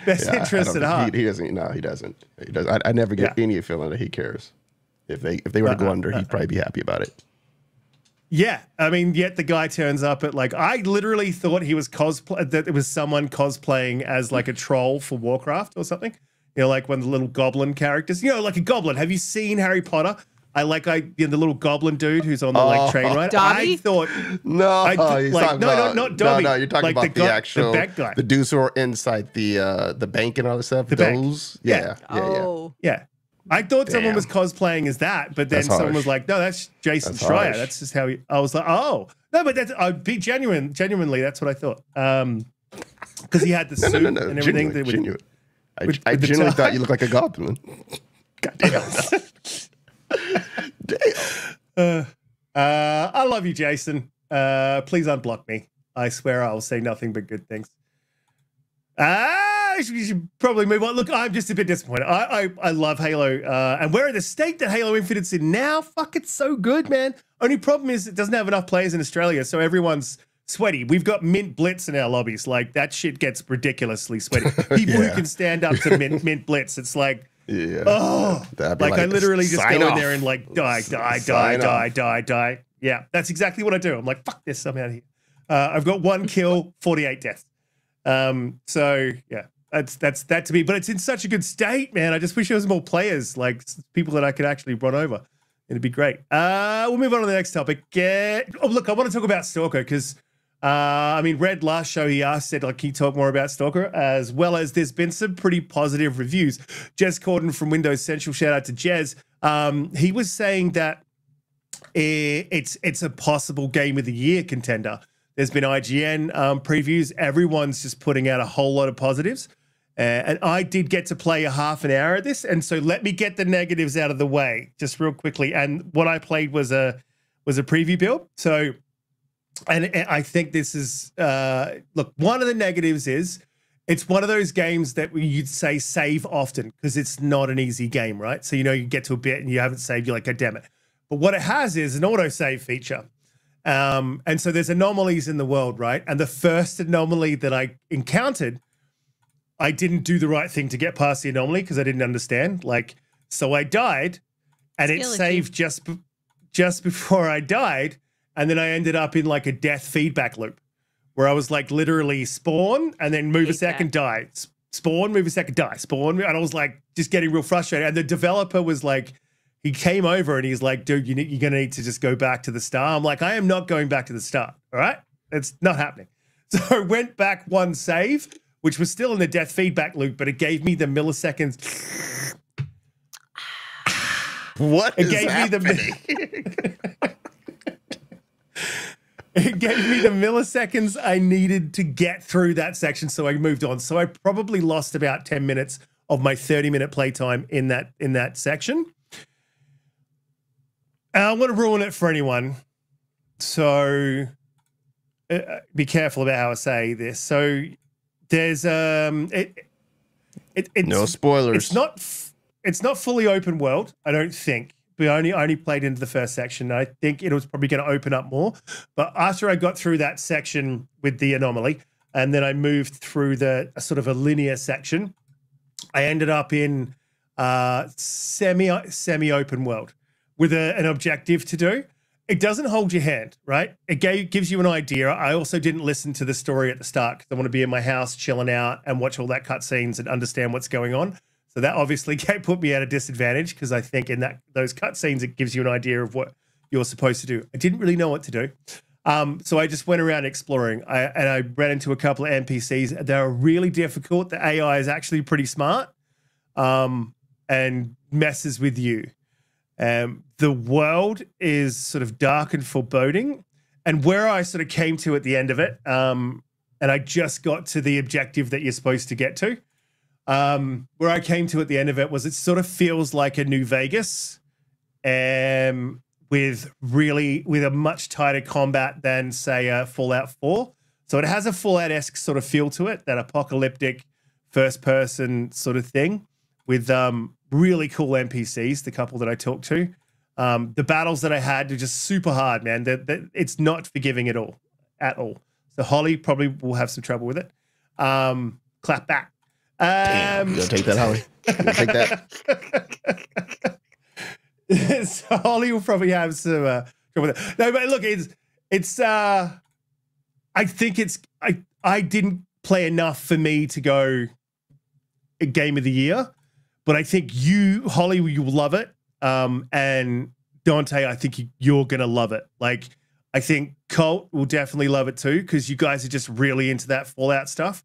best interest at heart. He doesn't. No, he doesn't. He does. I never get any feeling that he cares. If they were to go under, he'd probably be happy about it. Yeah, I mean, yet the guy turns up at like, I literally thought he was that it was someone cosplaying as like a troll for Warcraft or something. Like one of the little goblin characters. Like a goblin. Have you seen Harry Potter? The little goblin dude who's on the like train ride. Dobby? I thought not Dobby. No, you're talking about the actual bad guy. The dudes who are inside the bank and all that stuff. Those, yeah. I thought someone was cosplaying as that, but then someone was like, "No, that's Jason Schreier." That's just how I was like, "Oh, no," but I'd be genuine. Genuinely, that's what I thought. Because he had the suit and everything. Genuine. I genuinely thought you looked like a goblin. God damn. Damn. I love you, Jason. Please unblock me. I swear I will say nothing but good things. You should probably move on. Look, I'm just a bit disappointed. I love Halo, and we're in the state that Halo Infinite's in now. Fuck, it's so good, man. Only problem is it doesn't have enough players in Australia, so everyone's sweaty. We've got Mint Blitz in our lobbies. Like, that shit gets ridiculously sweaty. People who can stand up to Mint Blitz, it's like, like I literally just go in there and like die. Yeah, that's exactly what I do. I'm like, fuck this, I'm out of here. I've got 1 kill, 48 deaths. So yeah, that's that to me. But it's in such a good state, man. I just wish there was more players, like people that I could actually run over. It'd be great. We'll move on to the next topic. Look, I want to talk about Stalker because Red last show he said, like, can you talk more about Stalker? As well as there's been some pretty positive reviews. Jez Corden from Windows Central, shout out to Jez. He was saying that it's a possible Game of the Year contender. There's been IGN previews. Everyone's just putting out a whole lot of positives. And I did get to play a half an hour of this. And so let me get the negatives out of the way just real quickly. And what I played was a preview build. So, and I think this is, look, one of the negatives is it's one of those games that you'd say save often because it's not an easy game, right? So, you get to a bit and you haven't saved, you're like, God damn it. But what it has is an autosave feature. And so there's anomalies in the world, right? And the first anomaly that I encountered, I didn't do the right thing to get past the anomaly because I didn't understand. Like, so I died and it saved just before I died. And then I ended up in like a death feedback loop where I was like literally spawn and then move a second, die, spawn, move a second, die, spawn. And I was like just getting real frustrated. And the developer was like, he came over and he's like, dude, you're going to need to just go back to the start. I'm like, I am not going back to the start. All right. It's not happening. So I went back one save, which was still in the death feedback loop, but it gave me the milliseconds. What It is gave happening? It gave me the milliseconds I needed to get through that section, so I moved on. So I probably lost about 10 minutes of my 30-minute playtime in that section. And I want to ruin it for anyone, so be careful about how I say this. So there's it's No spoilers. It's not fully open world, I don't think. I only played into the first section. I think it was probably going to open up more. But after I got through that section with the anomaly, and then I moved through the sort of a linear section, I ended up in semi-open world with an objective to do. It doesn't hold your hand, right? It gives you an idea. I also didn't listen to the story at the start because I want to be in my house chilling out and watch all that cutscenes and understand what's going on. So that obviously put me at a disadvantage because I think in those cutscenes, it gives you an idea of what you're supposed to do. I didn't really know what to do. So I just went around exploring and I ran into a couple of NPCs. They're really difficult. The AI is actually pretty smart and messes with you. The world is sort of dark and foreboding. And where I sort of came to at the end of it, and I just got to the objective that you're supposed to get to, where I came to at the end of it was it sort of feels like a New Vegas with a much tighter combat than, say, Fallout 4. So it has a Fallout-esque sort of feel to it, that apocalyptic first-person sort of thing with really cool NPCs, the couple that I talked to. The battles that I had were just super hard, man. It's not forgiving at all. So Holly probably will have some trouble with it. Clap back. Damn, you'll take that, Holly. You'll take that. So Holly will probably have some trouble with it. No, but look, I think I didn't play enough for me to go a game of the year, but I think Holly, you will love it. And Donte, I think you're going to love it. Like, I think Colt will definitely love it too, because you guys are just really into that Fallout stuff.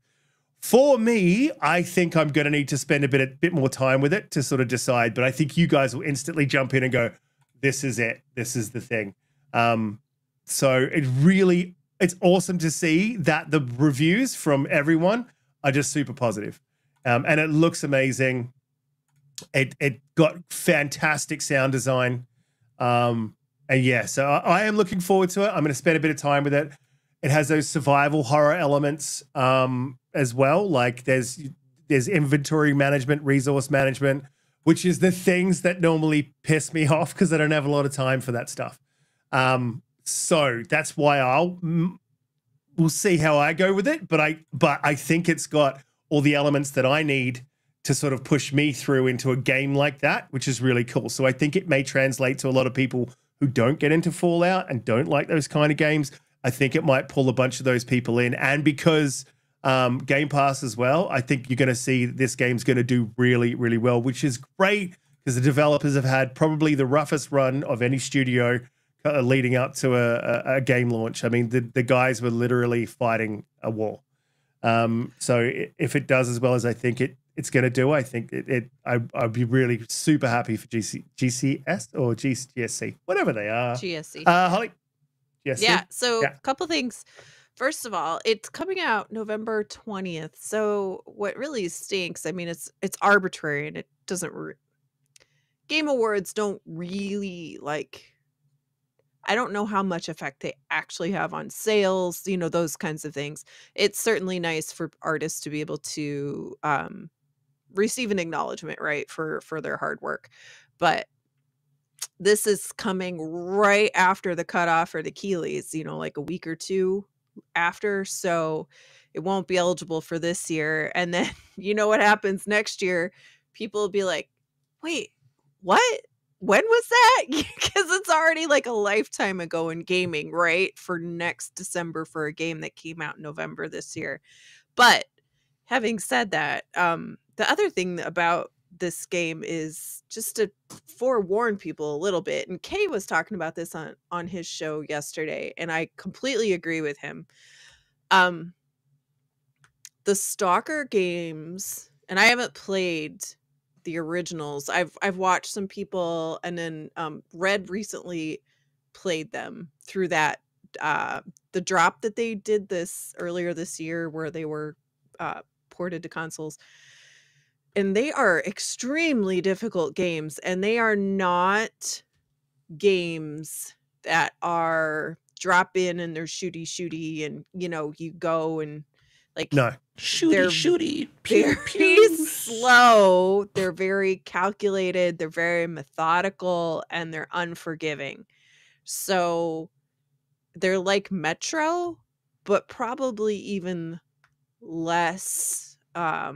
For me, I think I'm going to need to spend a bit more time with it to sort of decide, but I think you guys will instantly jump in and go, this is it. This is the thing. So it's awesome to see that the reviews from everyone are just super positive. And it looks amazing. It got fantastic sound design. And yeah, so I am looking forward to it. I'm going to spend a bit of time with it. It has those survival horror elements as well. Like there's inventory management, resource management, which is the things that normally piss me off because I don't have a lot of time for that stuff. So that's why we'll see how I go with it. But I think it's got all the elements that I need to sort of push me through into a game like that, which is really cool. So I think it may translate to a lot of people who don't get into Fallout and don't like those kind of games. I think it might pull a bunch of those people in. And because Game Pass as well, I think you're going to see this game's going to do really, really well, which is great because the developers have had probably the roughest run of any studio leading up to a game launch. I mean, the guys were literally fighting a war. So if it does as well as I think it's going to do, I think I'd be really super happy for GCS or GSC, whatever they are. GSC. Holly? GSC? Yeah, so Yeah. a couple things. First of all, it's coming out November 20th. So what really stinks, I mean, it's arbitrary and it doesn't Game Awards don't really I don't know how much effect they actually have on sales, those kinds of things. It's certainly nice for artists to be able to receive an acknowledgement, right, for their hard work. But this is coming right after the cutoff for the Keeleys, like a week or two after. So it won't be eligible for this year. And then what happens next year? People will be like, wait, what? When was that? Because it's already like a lifetime ago in gaming, right? For next December for a game that came out in November this year. But having said that, the other thing about this game is just to forewarn people a little bit. And Kay was talking about this on his show yesterday, and I completely agree with him. The Stalker games, and I haven't played the originals. I've watched some people, and then Red recently played them through that the drop that they did this earlier this year, where they were ported to consoles. And they are extremely difficult games, and they are not games that are drop in and they're shooty and you go and like No. Shooty. very slow. They're very calculated. They're very methodical, and they're unforgiving. So they're like Metro, but probably even less. They're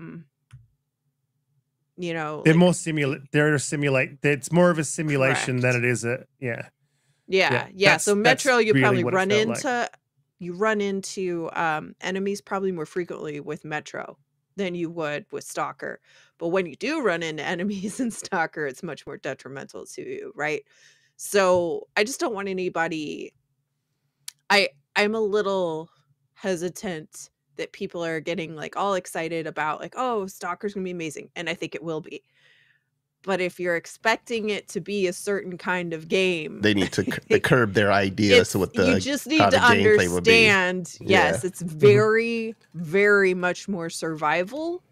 more it's more of a simulation Correct. than it is a Yeah. So Metro, you really probably what it run felt into like. you run into enemies probably more frequently with Metro than you would with Stalker. But when you do run into enemies in Stalker, it's much more detrimental to you, right? So I just don't want anybody. I'm a little hesitant that people are getting like all excited about like, oh, Stalker's gonna be amazing, and I think it will be. But if you're expecting it to be a certain kind of game, They need to curb their ideas to what the you just need how to the gameplay would be. understand. Yes, Yeah. it's very, very much more survival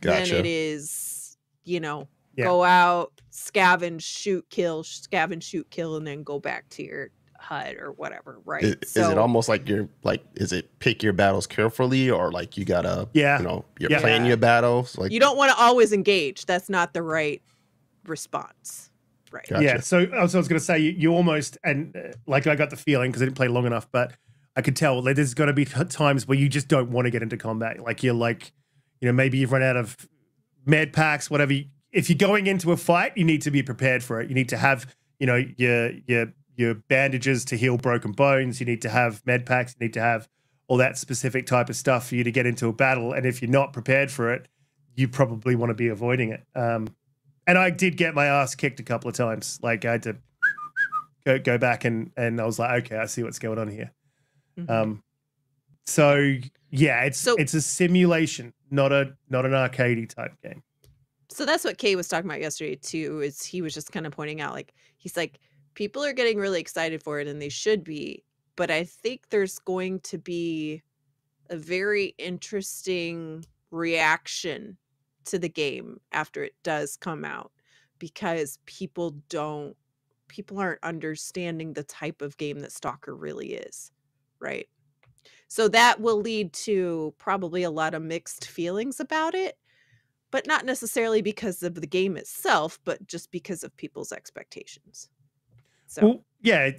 than Gotcha. it is, Yeah. go out, scavenge, shoot, kill, and then go back to your HUD or whatever, right? Is it almost like is it pick your battles carefully, or like you gotta you're playing your battles like you don't want to always engage? That's not the right response, right? Gotcha. Yeah. So I was going to say you almost, and like I got the feeling because I didn't play long enough, but I could tell that there's going to be times where you just don't want to get into combat. Like you're like, maybe you've run out of med packs, whatever. If you're going into a fight, you need to be prepared for it. You need to have, your bandages to heal broken bones. You need to have med packs. You need to have all that specific type of stuff for you to get into a battle. And if you're not prepared for it, you probably want to be avoiding it. And I did get my ass kicked a couple of times. Like I had to go back and I was like, okay, I see what's going on here. Mm-hmm. So yeah, it's a simulation, not an arcadey type game. So that's what Kay was talking about yesterday too, is he was just kind of pointing out, like, he's like, people are getting really excited for it, and they should be, but I think there's going to be a very interesting reaction to the game after it does come out, because people aren't understanding the type of game that Stalker really is, right? So that will lead to probably a lot of mixed feelings about it, but not necessarily because of the game itself, but just because of people's expectations. So well, yeah,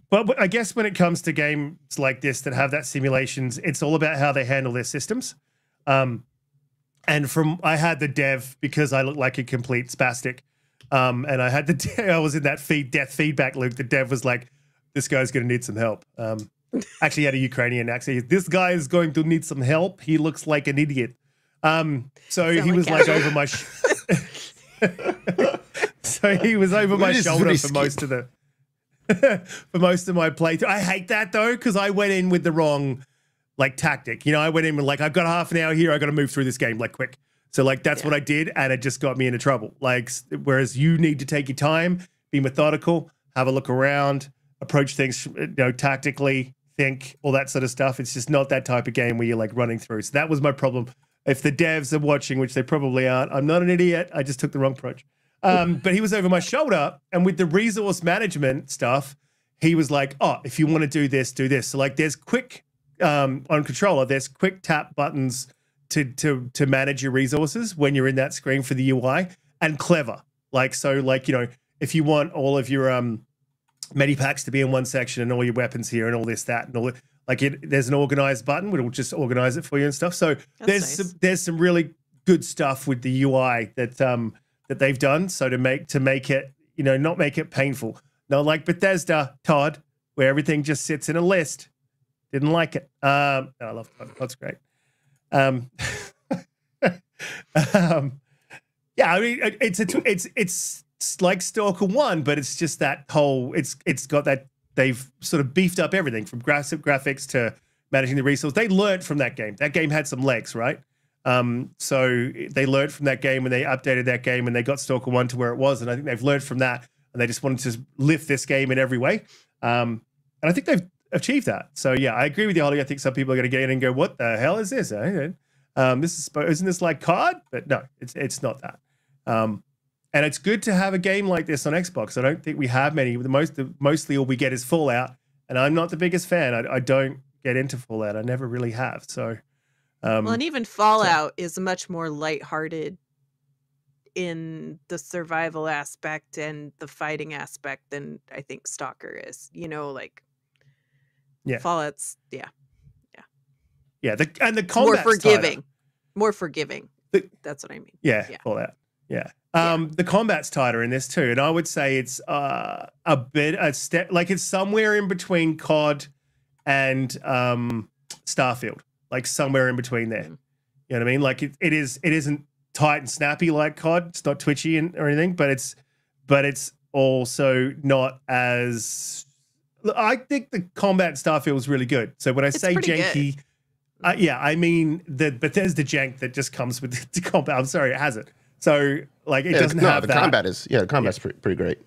but I guess when it comes to games like this that have that simulations, it's all about how they handle their systems. And I had the dev because I look like a complete spastic. And I had I was in that death feedback loop. The dev was like, this guy's going to need some help. Actually, he had a Ukrainian accent. This guy is going to need some help. He looks like an idiot. So he was like over my so he was over my shoulder for most of my playthrough. I hate that though, because I went in with the wrong tactic. I went in with I've got half an hour here, I got to move through this game quick. So that's what I did, and it just got me into trouble. Whereas you need to take your time, be methodical, have a look around, approach things tactically, think, all that sort of stuff. It's just not that type of game where you're running through. So that was my problem. If the devs are watching, which they probably aren't, I'm not an idiot. I just took the wrong approach. But he was over my shoulder, and with the resource management stuff, he was like, oh, if you want to do this, do this. So there's quick, on controller, there's quick tap buttons to manage your resources when you're in that screen for the UI, and clever. If you want all of your medipacks to be in one section and all your weapons here and all this, that, and all it, there's an organize button which will just organize it for you and stuff. So there's some really good stuff with the UI that they've done. So to make it, not make it painful. Not like Bethesda, Todd, where everything just sits in a list. Didn't like it. I love Todd. Todd's great. Yeah, I mean, it's like Stalker 1, but it's just that whole, it's got that, they've sort of beefed up everything from graphics to managing the resource. They learned from that game. That game had some legs, right? So they learned from that game and they updated that game and they got Stalker 1 to where it was. And I think they've learned from that and they just wanted to lift this game in every way. And I think they've achieved that. So yeah, I agree with you, Holly. I think some people are going to get in and go, what the hell is this? Isn't this like COD? But no, it's not that. And it's good to have a game like this on Xbox. I don't think we have many. Mostly all we get is Fallout, and I'm not the biggest fan. I don't get into Fallout. I never really have. So, well, and even Fallout is much more lighthearted in the survival aspect and the fighting aspect than I think Stalker is. You know, like Fallout's yeah. The combat more forgiving, more forgiving. That's what I mean. Yeah. Fallout. Yeah. The combat's tighter in this too, and I would say it's a step, like it's somewhere in between COD and Starfield, like somewhere in between there. You know what I mean? Like it isn't tight and snappy like COD. It's not twitchy or anything, but it's also not as. I think the combat in Starfield was really good. So when I say janky, I mean the Bethesda jank that just comes with the combat. I'm sorry, it hasn't. So like it doesn't have that. The combat's pretty great.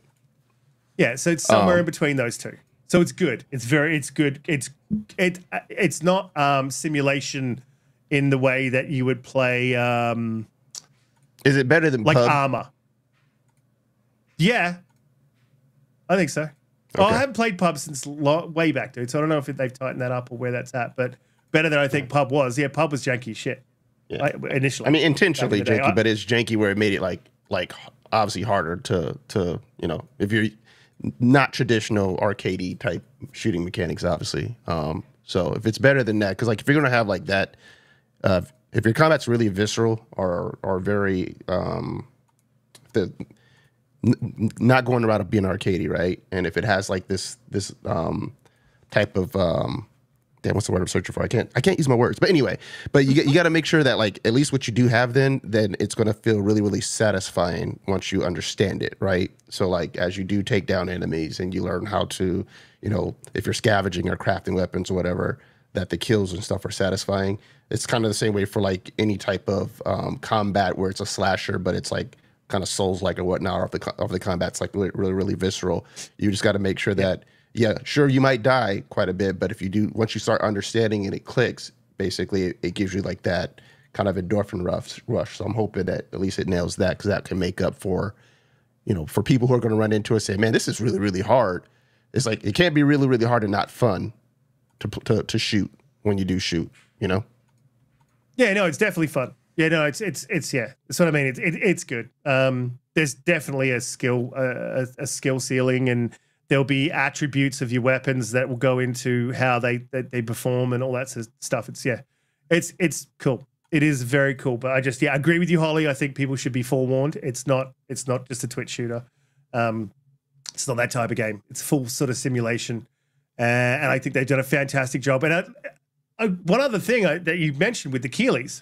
Yeah, so it's somewhere in between those two. So it's good. It's good. It's not simulation in the way that you would play. Is it better than like Pub? Armor? Yeah, I think so. Okay. Oh, I haven't played Pub since way back, dude. So I don't know if they've tightened that up or where that's at. But better than I think Pub was. Yeah, Pub was janky as shit. Yeah. Initially, I mean intentionally janky, but it's janky where it made it like obviously harder to if you're not traditional arcadey type shooting mechanics, obviously. So if it's better than that, because like if you're gonna have like that, if your combat's really visceral or very not going the route of being arcadey, right? And if it has like this type of what's the word I'm searching for? I can't use my words. But anyway, you got to make sure that like at least what you do have then it's going to feel really, really satisfying once you understand it, right? So like as you do take down enemies and you learn how to, if you're scavenging or crafting weapons or whatever, that the kills and stuff are satisfying. It's kind of the same way for like any type of combat where it's a slasher, but it's like kind of Souls-like or whatnot, of the combat's like really, really visceral. You just got to make sure that. Yeah, sure, you might die quite a bit, but if you do, once you start understanding and it clicks, basically it gives you like that kind of endorphin rush. So I'm hoping that at least it nails that, because that can make up for, for people who are going to run into it and say, man, this is really, really hard. It's like, it can't be really, really hard and not fun to shoot when you do shoot, Yeah, no, it's definitely fun. Yeah, no, it's yeah, that's what I mean. It's good. There's definitely a skill ceiling, and there'll be attributes of your weapons that will go into how they perform and all that sort of stuff. It's cool. It is very cool. But I agree with you, Holly. I think people should be forewarned. It's not just a twitch shooter. It's not that type of game. It's full sort of simulation, and I think they've done a fantastic job. And one other thing that you mentioned with the Keeleys,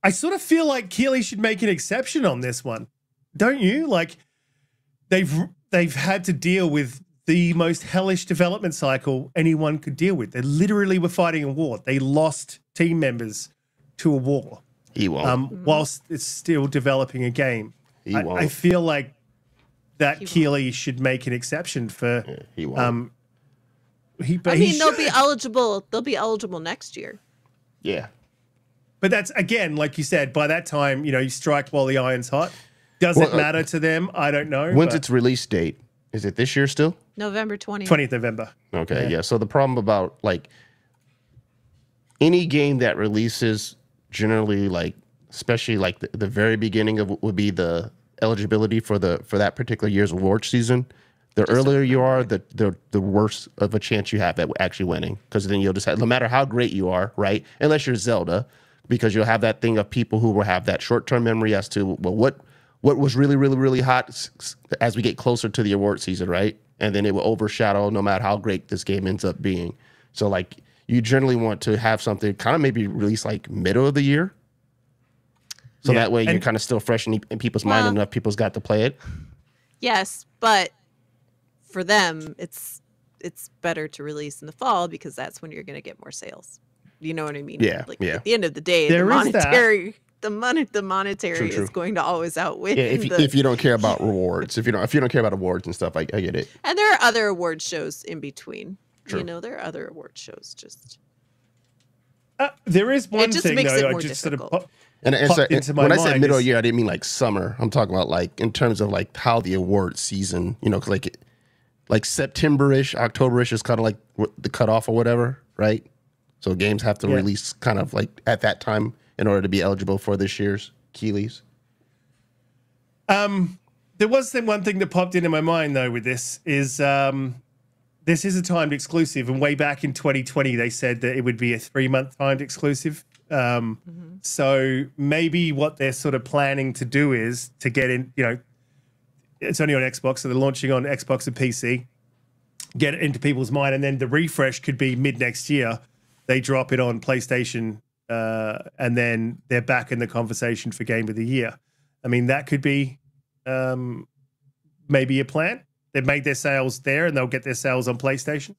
I sort of feel like Keeley should make an exception on this one, don't you? Like they've had to deal with the most hellish development cycle anyone could deal with. They literally were fighting a war. They lost team members to a war. He won't. Whilst it's still developing a game. He won't. I feel like that Keeley should make an exception for. Yeah, he won't. They'll be eligible. They'll be eligible next year. Yeah. But that's, again, like you said, by that time, you strike while the iron's hot. Does it matter to them? I don't know. When's its release date? Is it this year still? November 20th. 20th November. Okay, yeah. So the problem about like any game that releases generally, like especially like the very beginning of would be the eligibility for that particular year's award season. The earlier you are, the worse of a chance you have at actually winning, because then you'll just have, no matter how great you are, right? Unless you're Zelda, because you'll have that thing of people who will have that short-term memory as to, well, what was really, really, really hot as we get closer to the award season, right? And then it will overshadow no matter how great this game ends up being. So, like, you generally want to have something kind of maybe released like middle of the year. So Yeah, that way you're and- kind of still fresh in people's mind, and enough people's got to play it. Yes, but for them, it's better to release in the fall because that's when you're going to get more sales. You know what I mean? Yeah, Like yeah. at the end of the day, There is the monetary True. is going to always outweigh. Yeah, if you don't care about rewards, if you don't care about awards and stuff, I get it. And there are other award shows in between. True. You know, there are other award shows. Just there is one just thing makes though. it I more just difficult. sort of And popped into my when I mind said middle of is- year, I didn't mean like summer. I'm talking about like in terms of like how the award season, you know, 'cause like September-ish, October-ish is kind of like the cutoff or whatever, right? So games have to release kind of like at that time in order to be eligible for this year's Keeleys. There was one thing that popped into my mind though with this is this is a timed exclusive, and way back in 2020 they said that it would be a 3-month timed exclusive. So maybe what they're sort of planning to do is to get in, you know, it's only on Xbox, so they're launching on Xbox and PC, get it into people's mind, and then the refresh could be mid next year. They drop it on PlayStation, and then they're back in the conversation for Game of the Year. I mean, that could be maybe a plan. They've made their sales there, and they'll get their sales on PlayStation.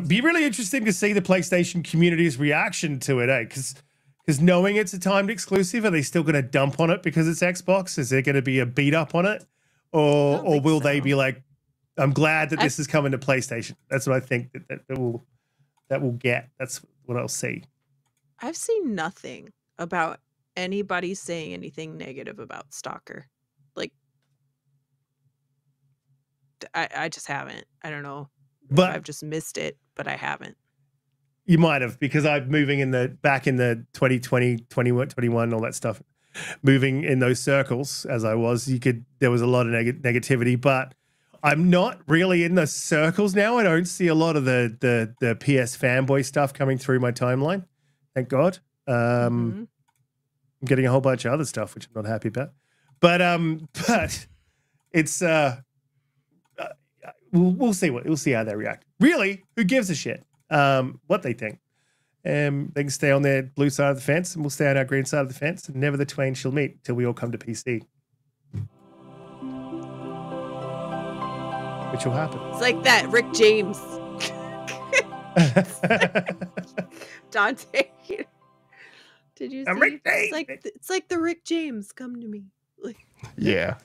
Be really interesting to see the PlayStation community's reaction to it, eh? Because knowing it's a timed exclusive, are they still going to dump on it because it's Xbox? Is there going to be a beat up on it, or will they be like, "I'm glad that this is coming to PlayStation"? That's what I think that will get. That's what I'll see. I've seen nothing about anybody saying anything negative about Stalker. Like, I just haven't. I don't know. But I've just missed it, but I haven't. You might have, because I'm moving back in the 2020, 21, all that stuff, moving in those circles as I was. There was a lot of negativity, but I'm not really in the circles now. I don't see a lot of the PS fanboy stuff coming through my timeline. Thank God. I'm getting a whole bunch of other stuff, which I'm not happy about. But it's we'll see how they react. Really, who gives a shit what they think? They can stay on their blue side of the fence, and we'll stay on our green side of the fence, and never the twain shall meet till we all come to PC, which will happen. It's like that Rick James. Donte. Did you see? Rick James. It's like the Rick James. Come to me. Like, Yeah.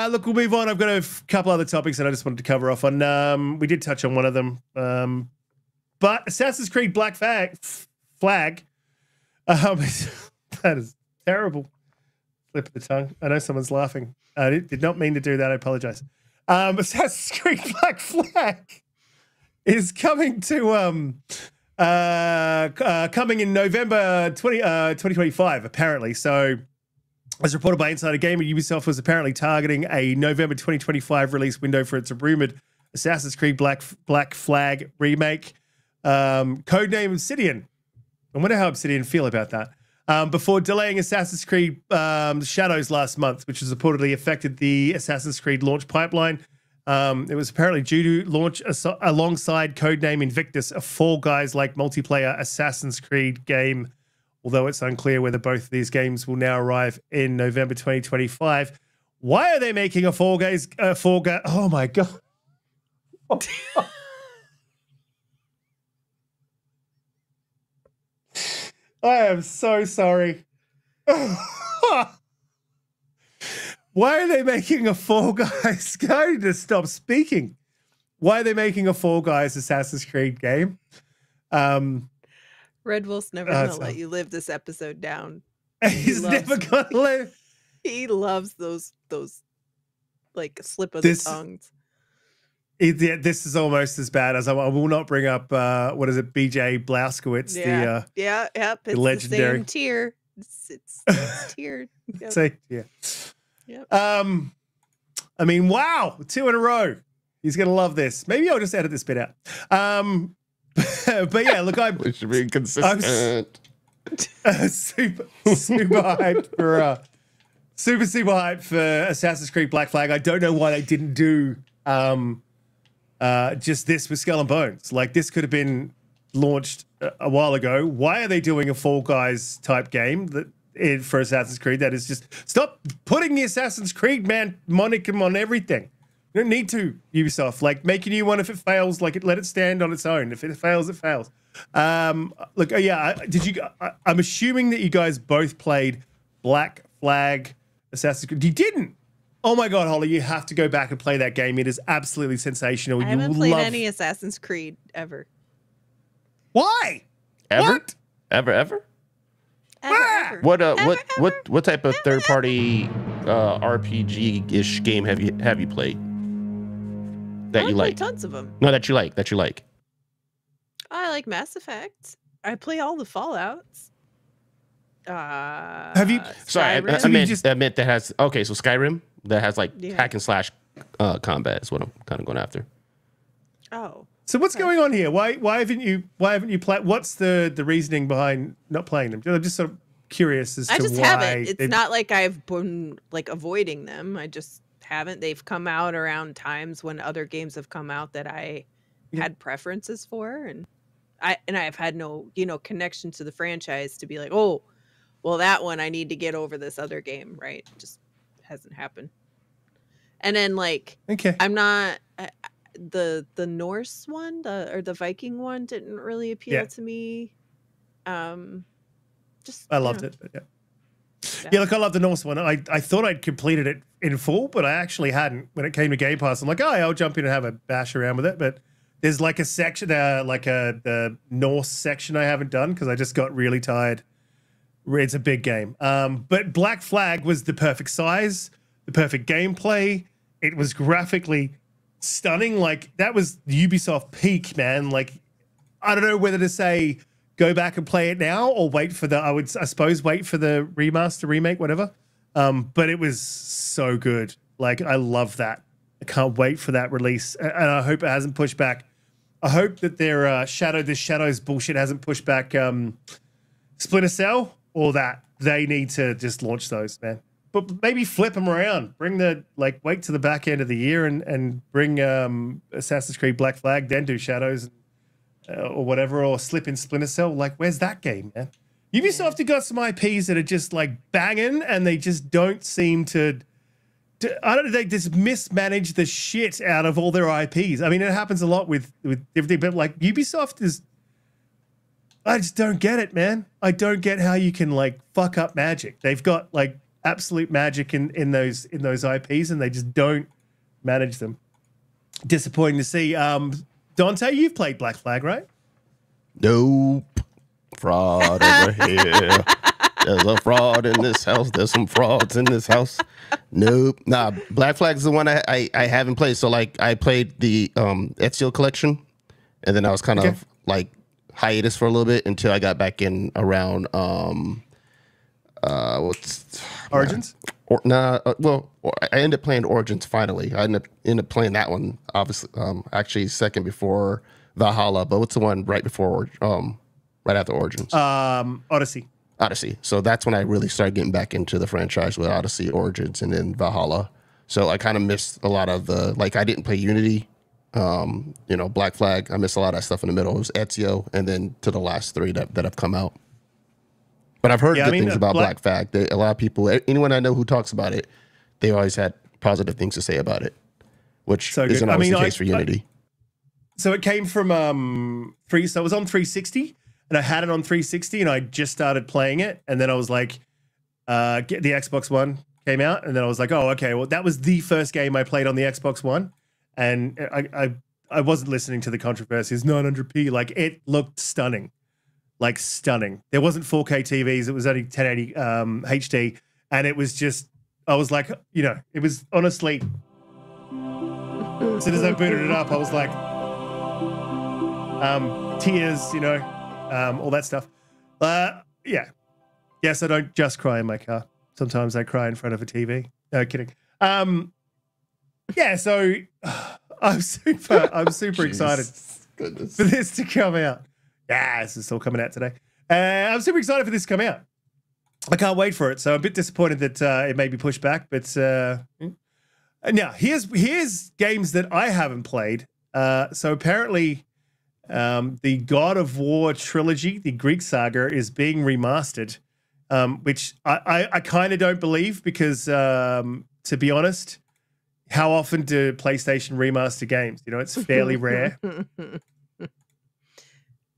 Look, we'll move on. I've got a couple other topics that I just wanted to cover off on. We did touch on one of them. But Assassin's Creed Black Flag. That is terrible. Slip of the tongue. I know someone's laughing. I did not mean to do that. I apologize. Assassin's Creed Black Flag is coming to coming in November 2025, apparently. So, as reported by Insider Gamer, Ubisoft was apparently targeting a November 2025 release window for its rumored Assassin's Creed Black Flag remake, codename Obsidian. I wonder how Obsidian feel about that. Before delaying Assassin's Creed Shadows last month, which has reportedly affected the Assassin's Creed launch pipeline. It was apparently due to launch alongside codename Invictus, a Fall Guys-like multiplayer Assassin's Creed game, although it's unclear whether both of these games will now arrive in November 2025. Why are they making a Fall Guys? Oh my God. I am so sorry. Why are they making a Fall Guys? I need to stop speaking. Why are they making a Fall Guys Assassin's Creed game? Red Wolf's never gonna let you live this episode down. He's never gonna live. He loves those like slip of the tongues. This is almost as bad as I will not bring up what is it, BJ Blazkowicz, the legendary the same tier. It's tiered. Yep. Yep. I mean, wow, 2 in a row. He's gonna love this. Maybe I'll just edit this bit out. But yeah, look, we should be consistent. I'm super hyped for super hyped for Assassin's Creed Black Flag. I don't know why they didn't do just this with Skull and Bones. Like, this could have been launched a while ago, why are they doing a Fall Guys type game for Assassin's Creed that is just stop putting the Assassin's Creed monicum on everything. You don't need to, Ubisoft. Like, make a new one if it fails. Like, let it stand on its own. If it fails, it fails. Look, I'm assuming that you guys both played Black Flag Assassin's Creed. You didn't. Oh my God, Holly, you have to go back and play that game. It is absolutely sensational. I haven't played any Assassin's Creed ever. Why? Ever? What? Ever? Ever. What type of third party RPG-ish game have you played? That you like? Tons of them. No, that you like. I like Mass Effect. I play all the Fallouts. Have you? Sorry, Skyrim. I meant that has. Okay, so Skyrim that has like hack and slash combat is what I'm kind of going after. Oh. So what's going on here? Why haven't you played? What's the reasoning behind not playing them? I'm just sort of curious as to why. I just haven't. It's not like I've been like avoiding them. I just haven't. They've come out around times when other games have come out that I had preferences for, and I've had no connection to the franchise to be like, oh, well, that one I need to get over this other game, right? Just hasn't happened. And then I'm not the Norse one, or the Viking one didn't really appeal to me. I loved it. But yeah, look, I love the Norse one. I thought I'd completed it in full, but I actually hadn't. When it came to Game Pass, I'm like, oh, I'll jump in and have a bash around with it. But there's like a section, the Norse section I haven't done because I just got really tired. It's a big game. But Black Flag was the perfect size, the perfect gameplay. It was graphically stunning. Like, that was the Ubisoft peak, man. Like, I don't know whether to say go back and play it now or wait for I suppose wait for the remaster, remake, whatever. But it was so good. Like, I love that. I can't wait for that release. And I hope it hasn't pushed back. I hope that their Shadows bullshit hasn't pushed back Splinter Cell, or that they need to just launch those, man. But maybe flip them around. Bring wait to the back end of the year and bring Assassin's Creed Black Flag, then do Shadows or whatever, or slip in Splinter Cell. Like, where's that game, man? Ubisoft have got some IPs that are just like banging, and they just don't seem to I don't know, they just mismanage the shit out of all their IPs. I mean, it happens a lot with everything, but like Ubisoft is, I just don't get it, man. I don't get how you can like fuck up magic. They've got like absolute magic in those IPs, and they just don't manage them. Disappointing to see. Donte, you've played Black Flag, right? Nope. Fraud over here. There's a fraud in this house. There's some frauds in this house. Nope. Nah, Black Flag is the one I haven't played. So like I played the Ezio collection, and then I was kind of like hiatus for a little bit until I got back in around Origins? I ended up playing Origins finally. I ended up playing that one, obviously, actually second before Valhalla, but what's the one right before, right after Origins? Odyssey. So that's when I really started getting back into the franchise with Odyssey, Origins, and then Valhalla. So I kind of missed a lot of I didn't play Unity, Black Flag. I missed a lot of that stuff in the middle. It was Ezio, and then to the last three that have come out. But I've heard good things about Black Flag. A lot of people, anyone I know who talks about it, they always had positive things to say about it, which isn't always the case for Unity. So it came from so it was on 360, and I had it on 360, and I just started playing it, and then I was like, the Xbox One came out, and then I was like, oh, okay, well, that was the first game I played on the Xbox One, and I wasn't listening to the controversies. 900p, like, it looked stunning. Like, stunning. There wasn't 4K TVs. It was only 1080 HD. And it was just, I was like, it was honestly, as soon as I booted it up, I was like, tears, all that stuff. Yeah. Yes, I don't just cry in my car. Sometimes I cry in front of a TV. No, kidding. Yeah, so I'm super excited for this to come out. Yeah, this is all coming out today. I'm super excited for this to come out. I can't wait for it. So I'm a bit disappointed that it may be pushed back. But now here's games that I haven't played. So apparently The God of War trilogy, the Greek saga, is being remastered, which I kind of don't believe because, to be honest, how often do PlayStation remaster games? You know, it's fairly rare.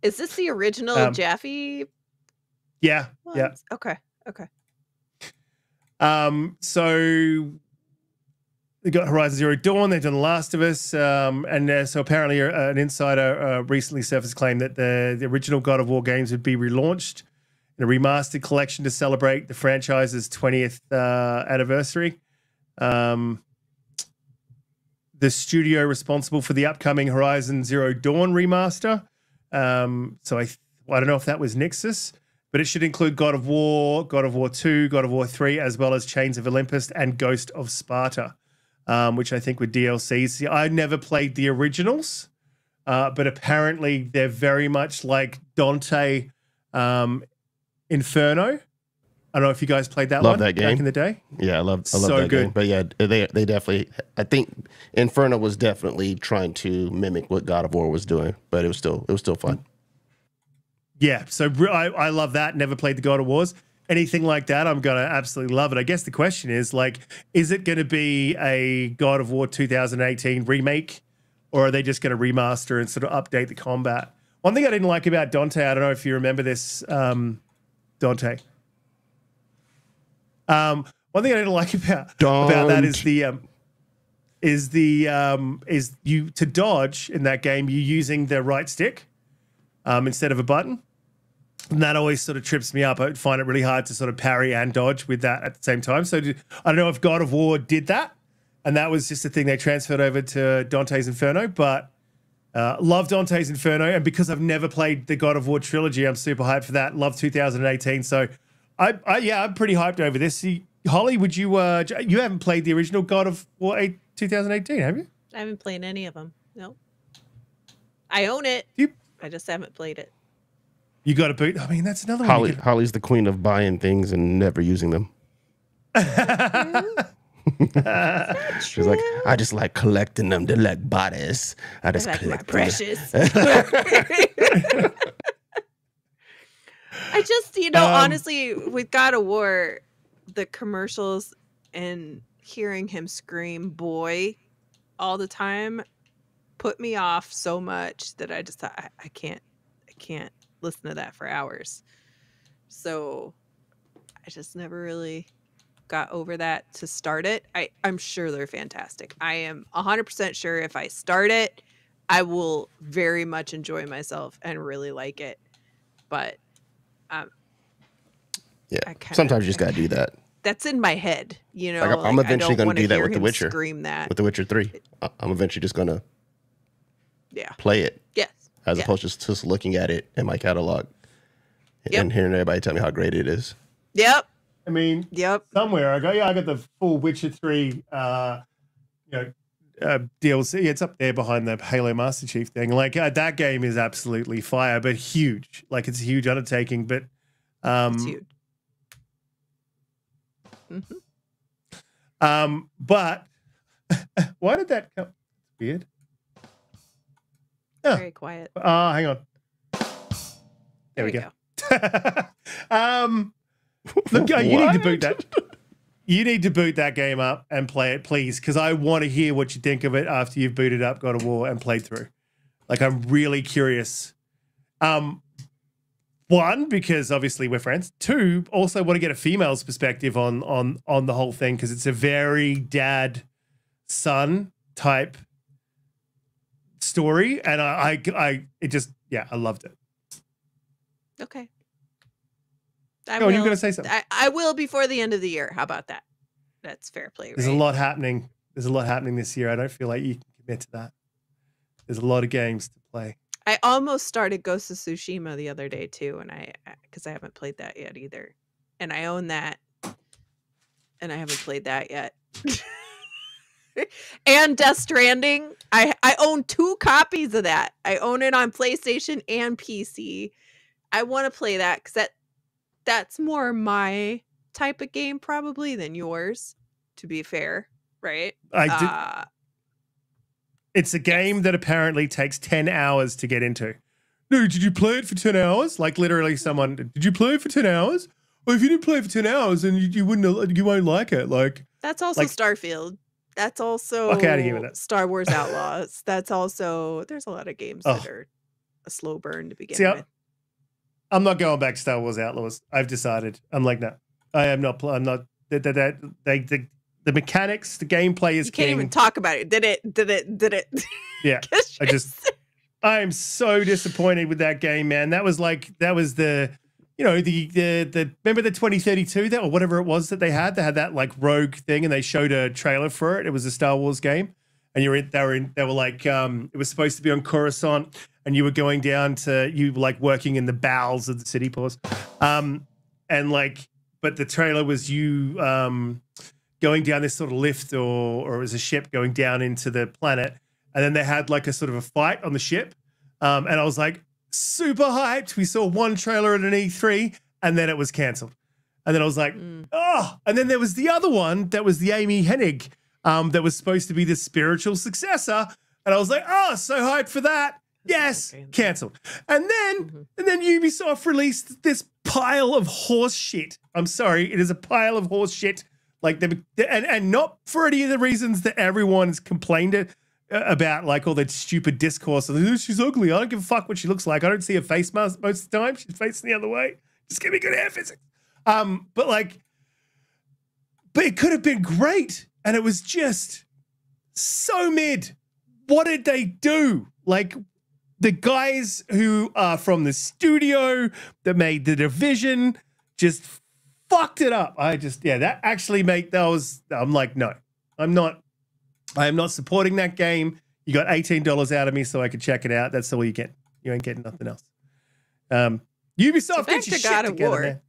Is this the original Jaffe? Yeah, ones? yeah. Okay, okay. So they got Horizon Zero Dawn. They've done The Last of Us, and so apparently an insider recently surfaced claim that the original God of War games would be relaunched in a remastered collection to celebrate the franchise's 20th anniversary. The studio responsible for the upcoming Horizon Zero Dawn remaster. So I don't know if that was Nixus, but it should include God of War, God of War 2, God of War 3, as well as Chains of Olympus and Ghost of Sparta, which I think were DLCs. See, I never played the originals, but apparently they're very much like Donte Inferno. I don't know if you guys played that Love one that game back in the day. Yeah, I love So that good. game. But yeah, they definitely. I think Inferno was definitely trying to mimic what God of War was doing, but it was still fun. Yeah, so I love that. Never played the God of Wars. Anything like that, I'm gonna absolutely love it. I guess the question is like, is it going to be a God of War 2018 remake, or are they just going to remaster and sort of update the combat? One thing I didn't like about Donte, I don't know if you remember this, Donte. One thing I didn't like about that is you to dodge in that game, you're using the right stick instead of a button. And that always sort of trips me up. I find it really hard to sort of parry and dodge with that at the same time. So I don't know if God of War did that, and that was just a thing they transferred over to Dante's Inferno. But love Dante's Inferno, and because I've never played the God of War trilogy, I'm super hyped for that. Love 2018. So I'm pretty hyped over this. Holly, would you you haven't played the original God of War 2018, have you? I haven't played any of them. No. I own it. I just haven't played it. You got to boot. I mean, that's another one. Holly's the queen of buying things and never using them. She's like, I just like collecting them. They're like bodies. I just like collect my precious. I just, honestly, with God of War, the commercials and hearing him scream "boy" all the time put me off so much that I just thought I can't listen to that for hours. So I just never really got over that to start it. I'm sure they're fantastic. I am 100% sure if I start it, I will very much enjoy myself and really like it. But yeah, sometimes you just gotta do that. That's in my head, Like, I'm eventually gonna do that with The Witcher. Scream that with The Witcher 3. I'm eventually just gonna play it. Yes. As opposed to just looking at it in my catalog and hearing everybody tell me how great it is. Yep. I mean, somewhere I got the full Witcher 3 DLC. It's up there behind the Halo Master Chief thing. Like that game is absolutely fire, but huge. Like it's a huge undertaking, but it's huge. Mm-hmm. But why did that come? Weird. Very quiet. Hang on. There we go. Look, you need to boot that. You need to boot that game up and play it, please, because I want to hear what you think of it after you've booted up God of War and played through. Like, I'm really curious. One, because obviously we're friends. Two, also want to get a female's perspective on the whole thing because it's a very dad-son type story, and I loved it. Okay. You're going to say something. I will before the end of the year. How about that? That's fair play, right? There's a lot happening. There's a lot happening this year. I don't feel like you can commit to that. There's a lot of games to play. I almost started Ghost of Tsushima the other day too, and because I haven't played that yet either, and I own that, and I haven't played that yet. And Death Stranding, I own 2 copies of that. I own it on PlayStation and PC. I want to play that because that's more my type of game probably than yours, to be fair, right? It's a game that apparently takes 10 hours to get into. No, did you play it for 10 hours? Like literally someone, did you play it for 10 hours? Well, if you didn't play it for 10 hours, then you won't like it. Like that's also Starfield. That's also fuck out of here with that. Star Wars Outlaws. That's also, there's a lot of games that are a slow burn to begin with. I'm not going back to Star Wars Outlaws. I've decided. I'm like, no, I am not. I'm not. The mechanics, the gameplay is king. You can't even talk about it. Did it? Yeah, I am so disappointed with that game, man. That was the, you know, the remember the 2032 or whatever it was that they had that like rogue thing, and they showed a trailer for it. It was a Star Wars game, and they were like, it was supposed to be on Coruscant, and you were going down to, you were like working in the bowels of the city, pause. And like, but the trailer was you going down this sort of lift, or it was a ship going down into the planet, and then they had like a sort of a fight on the ship, and I was like super hyped. We saw one trailer at an E3, and then it was cancelled, and then I was like, oh, and then there was the other one that was the Amy Hennig, that was supposed to be the spiritual successor, and I was like, oh, so hyped for that. Yes, cancelled. And then Ubisoft released this pile of horse shit. I'm sorry, it is a pile of horse shit. Like and not for any of the reasons that everyone's complained about, like all that stupid discourse. Like, she's ugly. I don't give a fuck what she looks like. I don't see her face most of the time. She's facing the other way. Just give me good hair physics. But it could have been great, and it was just so mid. What did they do? Like, the guys who are from the studio that made The Division just fucked it up. That actually I'm like, no, I am not supporting that game. You got $18 out of me so I could check it out. That's all you get. You ain't getting nothing else. Ubisoft, get your shit together, man.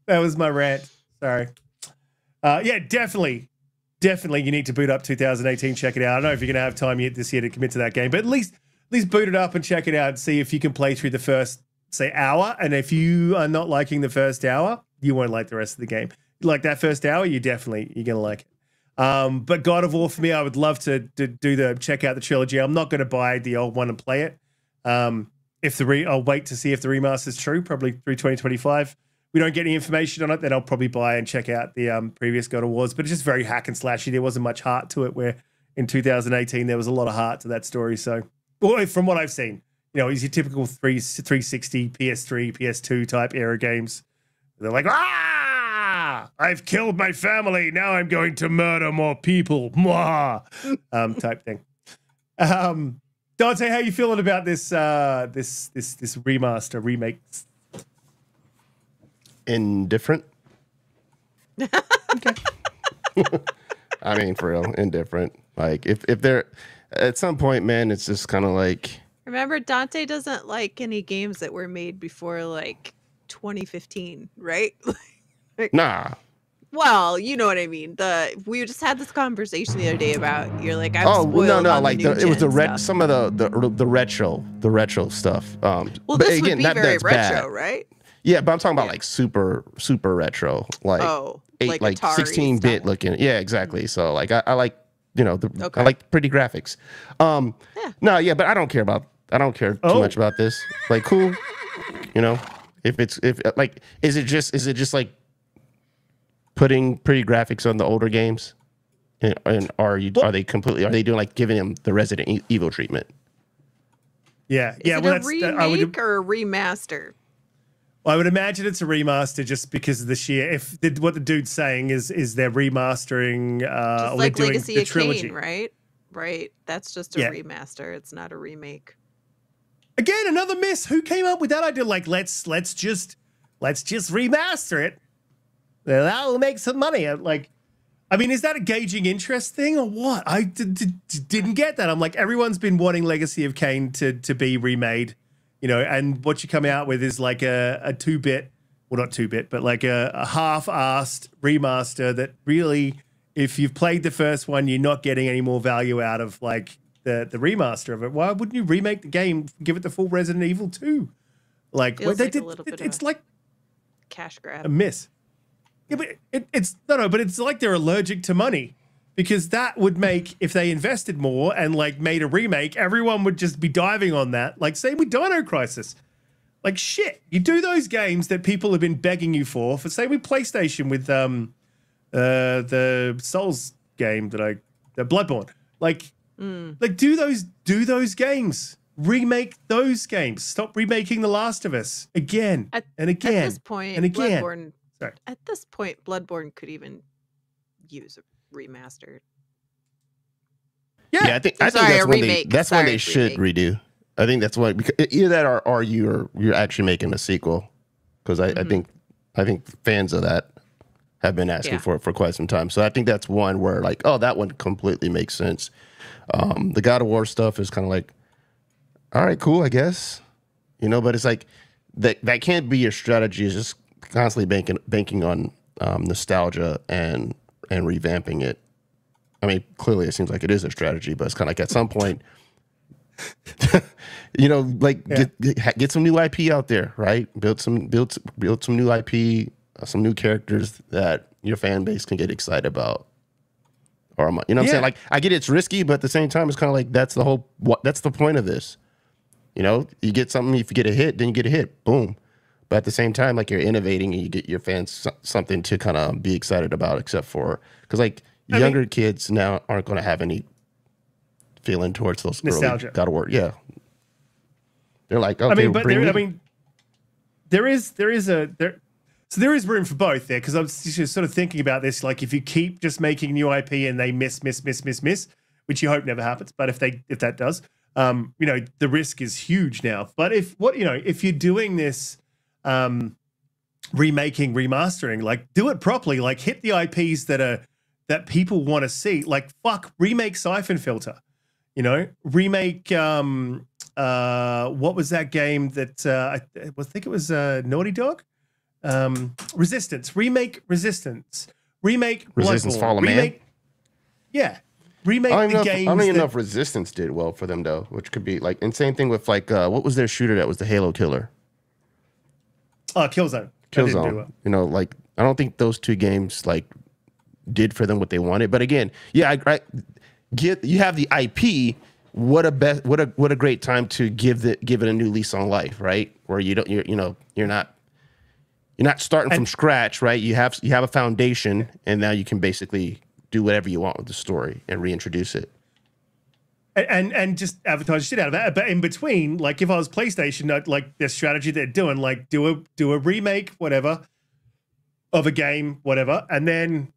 That was my rant. Sorry. Yeah, definitely you need to boot up 2018. Check it out. I don't know if you're going to have time yet this year to commit to that game, but at least boot it up and check it out and see if you can play through the first, say, hour. And if you are not liking the first hour, you won't like the rest of the game. Like that first hour, you're going to like it. But God of War, for me, I would love to check out the trilogy. I'm not going to buy the old one and play it. I'll wait to see if the remaster is true, probably through 2025. We don't get any information on it, then I'll probably buy and check out the previous God of Wars. But it's just very hack and slashy. There wasn't much heart to it, where in 2018 there was a lot of heart to that story. So, well, from what I've seen, you know, it's your typical 360, PS3, PS2 type era games. They're like, I've killed my family. Now I'm going to murder more people. Type thing. Donte, how you feeling about this remaster, remake? Indifferent. Okay. I mean, for real, indifferent. Like, if they're at some point, man, it's just kind of like. Remember, Donte doesn't like any games that were made before like 2015, right? Nah. Well, you know what I mean. We just had this conversation the other day about, you're like, no, like it was some of the retro stuff. Well, this would be very retro, bad. Right? Yeah, but I'm talking about like super retro, like like 16-bit looking. Yeah, exactly. So like I like, you know, I like pretty graphics. Yeah, but I don't care too much about this. Like, cool, you know, if is it just like putting pretty graphics on the older games, and are they doing like giving them the Resident Evil treatment? Yeah, is it a remake or a remaster? I would imagine it's a remaster, just because of the sheer. What the dude's saying is they're remastering, just or like they're doing Legacy the of trilogy, Kain, right? Right. That's just a remaster. It's not a remake. Again, another miss. Who came up with that idea? Like, let's just remaster it. That will make some money. I mean, is that a gauging interest thing or what? I didn't get that. I'm like, everyone's been wanting Legacy of Kain to be remade. You know, and what you come out with is like a 2-bit, well, not 2-bit, but like a half-assed remaster that really, if you've played the first one, you're not getting any more value out of like the remaster of it. Why wouldn't you remake the game, give it the full Resident Evil 2? Like, what they did, it's like cash grab. A miss. Yeah, but it's but it's like they're allergic to money, because that would make, if they invested more and like made a remake, everyone would just be diving on that. Like same with Dino Crisis. Like shit, you do those games that people have been begging you for say with PlayStation with the Souls game the Bloodborne. Like do those games. Remake those games. Stop remaking The Last of Us again and again. At this point, and again. Bloodborne could even use a remastered. Yeah, I think that's when they should redo. I think that's what, because either that or you're actually making a sequel, because I think fans of that have been asking for it for quite some time. So I think that's one where like, oh, that one completely makes sense. The God of War stuff is kind of like, all right, cool, I guess, but it's like that can't be your strategy. Is just constantly banking on nostalgia and revamping it. I mean, clearly it seems like it is a strategy, but it's kind of like at some point, get some new IP out there, right? Build some new IP, some new characters that your fan base can get excited about. Or what I'm saying? Like, I get it's risky, but at the same time, it's kind of like that's the point of this. You get something, if you get a hit, then you get a hit, boom. But at the same time, like you're innovating and you get your fans something to kind of be excited about, except for because like younger kids now aren't going to have any feeling towards those nostalgia. Early God of War. Yeah, they're like, okay, there is room for both there, because I was just sort of thinking about this. Like, if you keep just making new IP and they miss, which you hope never happens, but if that does, the risk is huge now. But if you're doing this, remastering, like do it properly, like hit the IPs that people want to see. Like remake Siphon Filter, remake what was that game that I think it was Naughty Dog, Resistance, remake Resistance Bloodborne. Fall of Man. Remake the games. I don't even know if Resistance did well for them though, which could be like, and same thing with like what was their shooter that was the Halo killer? Killzone. Killzone. Like I don't think those two games like did for them what they wanted. But again, you have the IP. What a great time to give it a new lease on life, right? Where you're not starting from scratch, right? You have a foundation, and now you can basically do whatever you want with the story and reintroduce it. And just advertise shit out of that. But in between, like if I was PlayStation, like their strategy they're doing, like do a remake, whatever, of a game, whatever, and then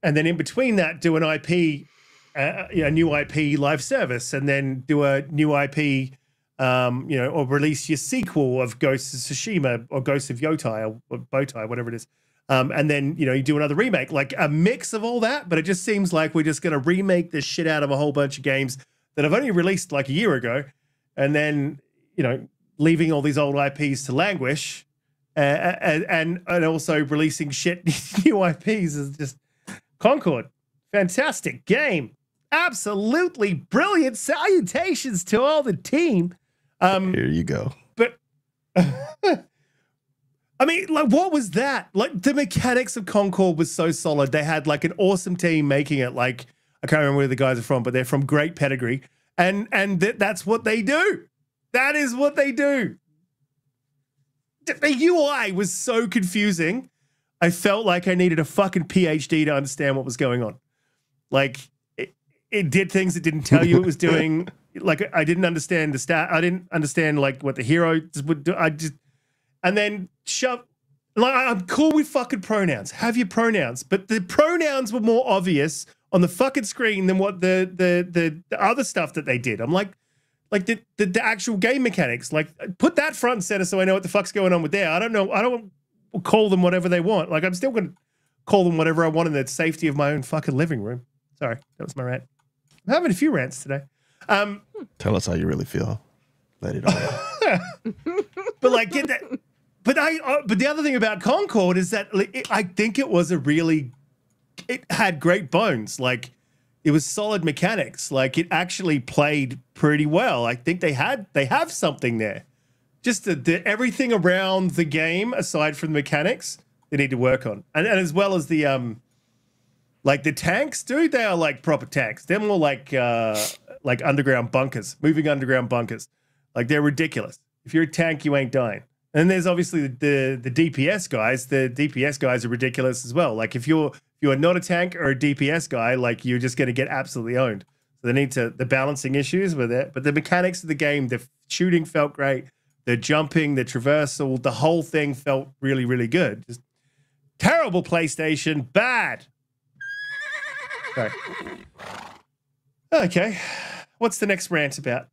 in between that, do an IP, a new IP live service, and then do a new IP, or release your sequel of Ghosts of Tsushima or Ghosts of Yotai or Bowtie, whatever it is. And then, you do another remake, like a mix of all that. But it just seems like we're just going to remake the shit out of a whole bunch of games that have only released like a year ago, and then, leaving all these old IPs to languish, and also releasing shit new IPs is just Concord. Fantastic game. Absolutely brilliant. Salutations to all the team. Here you go. But I mean, like, what was that? Like, the mechanics of Concord was so solid. They had like an awesome team making it. Like, I can't remember where the guys are from, but they're from great pedigree. And that's what they do. That is what they do. The UI was so confusing. I felt like I needed a fucking PhD to understand what was going on. Like, it did things it didn't tell you it was doing. Like, I didn't understand the stat. I didn't understand like what the hero would do. And then like, I'm cool with fucking pronouns. Have your pronouns, but the pronouns were more obvious on the fucking screen than what the other stuff that they did. I'm like the actual game mechanics. Like, put that front and center so I know what the fuck's going on with there. I don't know. I don't call them whatever they want. Like, I'm still going to call them whatever I want in the safety of my own fucking living room. Sorry, that was my rant. I'm having a few rants today. Tell us how you really feel. Let it out. But like, get that. But the other thing about Concord is that I think it had great bones. Like, it was solid mechanics. Like, it actually played pretty well. I think they have something there. Just the everything around the game, aside from the mechanics, they need to work on, and as well as the Like the tanks, dude, they are like proper tanks. They're more like underground bunkers, moving underground bunkers. Like they're ridiculous. If you're a tank, you ain't dying. And there's obviously the DPS guys. The DPS guys are ridiculous as well. Like if you're not a tank or a DPS guy, like you're just going to get absolutely owned. So the balancing issues with it, but the mechanics of the game, the shooting felt great. The jumping, the traversal, the whole thing felt really, really good. Just terrible PlayStation, bad. Sorry. Okay, what's the next rant about?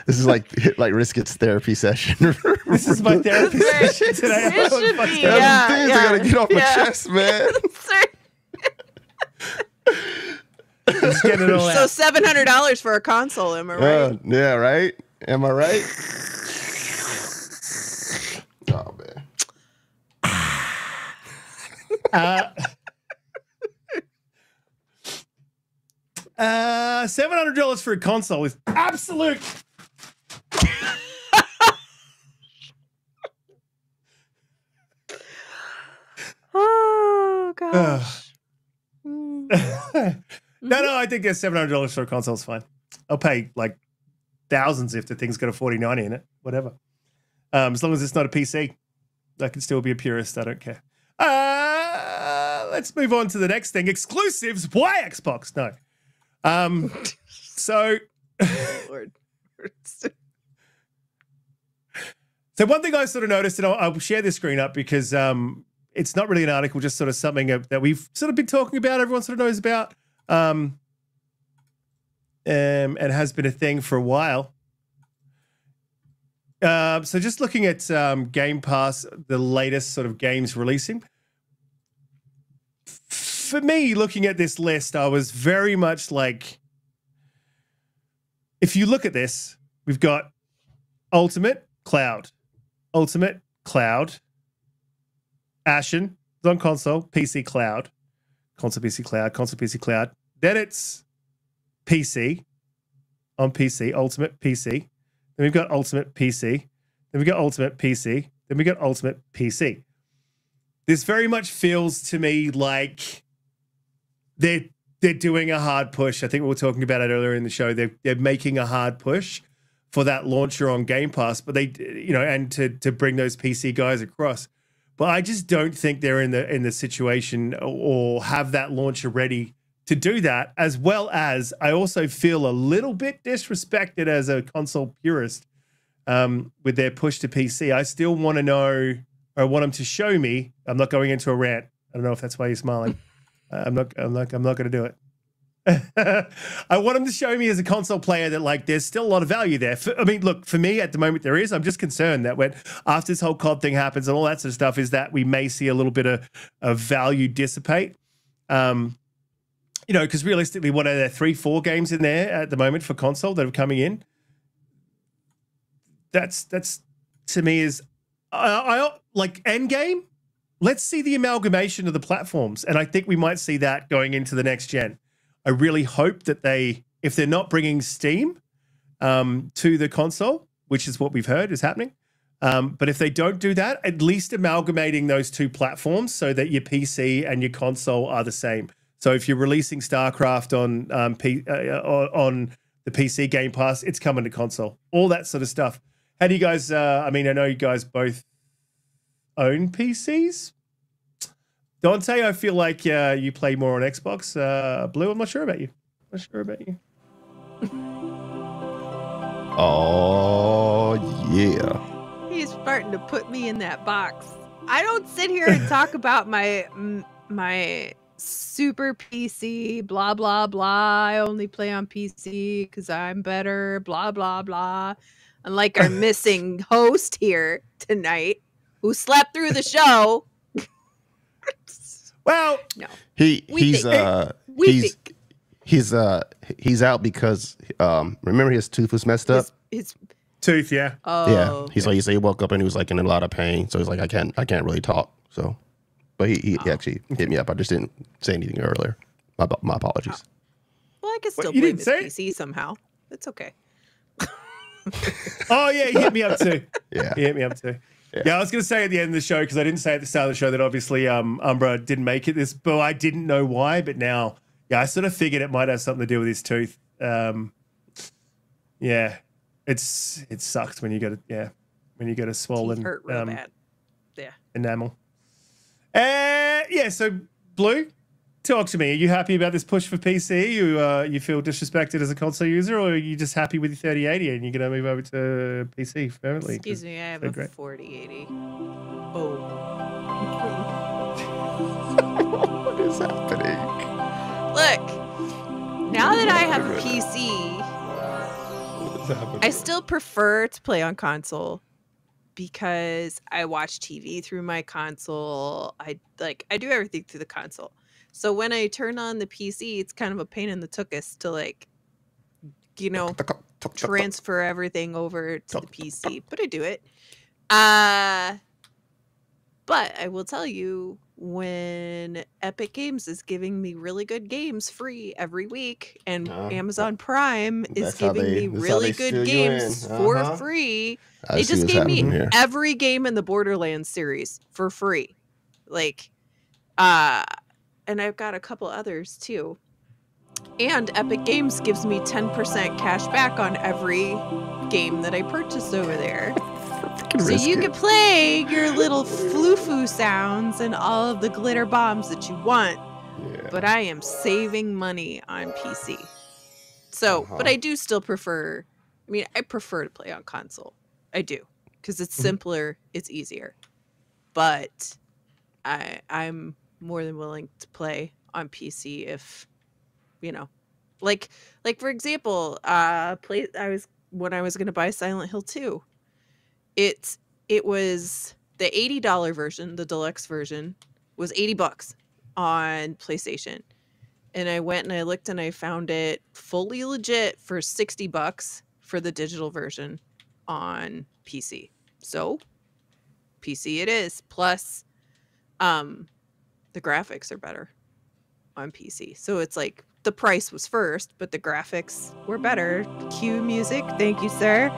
This is like Riskit's therapy session. This is my therapy session today. It should be, I gotta get off my chest, man. Just get it all So out. $700 for a console, am I right? Yeah, right? Am I right? Oh, man. $700 for a console is absolute. Oh gosh. No, I think $700 for a console is fine. I'll pay like thousands if the thing's got a 4090 in it, whatever. As long as it's not a PC, I can still be a purist. I don't care. Let's move on to the next thing. Exclusives. Why Xbox? No. So Lord. So one thing I sort of noticed, and I'll share this screen up because it's not really an article, just sort of something that we've sort of been talking about, everyone sort of knows about, and has been a thing for a while. So just looking at Game Pass, the latest sort of games releasing. For me, looking at this list, I was very much like, if you look at this, we've got Ultimate, Cloud, Ashen, it's on console, PC, Cloud, console, PC, Cloud, console, PC, Cloud. Then it's PC, on PC, Ultimate, PC. Then we've got Ultimate, PC. Then we've got Ultimate, PC. Then we've got Ultimate, PC. This very much feels to me like they're doing a hard push. I think we were talking about it earlier in the show. They're making a hard push for that launcher on Game Pass, but they, and to bring those PC guys across. But I just don't think they're in the situation or have that launcher ready to do that. As well as I also feel a little bit disrespected as a console purist with their push to PC. I still want to know, or I want them to show me. I'm not going into a rant. I don't know if that's why you're smiling. I'm not going to do it. I want them to show me as a console player that like there's still a lot of value there. Look, for me at the moment there is. I'm just concerned that when after this whole COD thing happens and all that sort of stuff is that we may see a little bit of value dissipate. Because realistically, what are there 3-4 games in there at the moment for console that are coming in? That's to me is I like Endgame. Let's see the amalgamation of the platforms, and I think we might see that going into the next gen. I really hope that if they're not bringing Steam to the console, which is what we've heard is happening, but if they don't do that, at least amalgamating those two platforms so that your PC and your console are the same. So if you're releasing StarCraft on the PC Game Pass, it's coming to console. All that sort of stuff. How do you guys? I know you guys both own PCs. Donte, I feel like you play more on Xbox. Blue, I'm not sure about you. Oh, yeah. He's starting to put me in that box. I don't sit here and talk about my super PC, blah, blah, blah. I only play on PC because I'm better, blah, blah, blah. Unlike our missing host here tonight who slept through the show. Well, no. He's out because remember his tooth was messed up. His tooth, yeah. Oh, yeah. okay. He woke up and he was like in a lot of pain. So he's like, I can't really talk. So, but he actually hit me up. I just didn't say anything earlier. My apologies. Well, I can still you blame didn't his say PC somehow. It's okay. Oh yeah, he hit me up too. Yeah, he hit me up too. Yeah, I was going to say at the end of the show, because I didn't say at the start of the show that obviously Umbra didn't make it this, but I didn't know why. But now, yeah, I sort of figured it might have something to do with his tooth. Yeah, it sucks when you get a swollen Teeth hurt real bad. Yeah. enamel. Yeah, so Blue, talk to me. Are you happy about this push for PC? You feel disrespected as a console user, or are you just happy with your 3080 and you're going to move over to PC permanently? Excuse me, I have a 4080. Oh. What is happening? Look, now that I have a PC, I still prefer to play on console because I watch TV through my console. I do everything through the console. So when I turn on the PC, it's kind of a pain in the tuchus to transfer everything over to the PC. But I do it. But I will tell you, when Epic Games is giving me really good games free every week, and Amazon Prime is giving me really good games for free, they just gave me every game in the Borderlands series for free. And I've got a couple others too. And Epic Games gives me 10% cash back on every game that I purchase over there. So you can play your little flu-foo sounds and all of the glitter bombs that you want. Yeah. But I am saving money on PC. So, but I do still prefer, I prefer to play on console. I do. Because it's simpler, it's easier. But I'm more than willing to play on PC if, like for example, when I was going to buy Silent Hill 2, it was the $80 version, the deluxe version was $80 on PlayStation. And I went and I looked and I found it fully legit for $60 for the digital version on PC. So PC it is. Plus, the graphics are better on PC. So it's like the price was first, but the graphics were better. Cue music. Thank you, sir.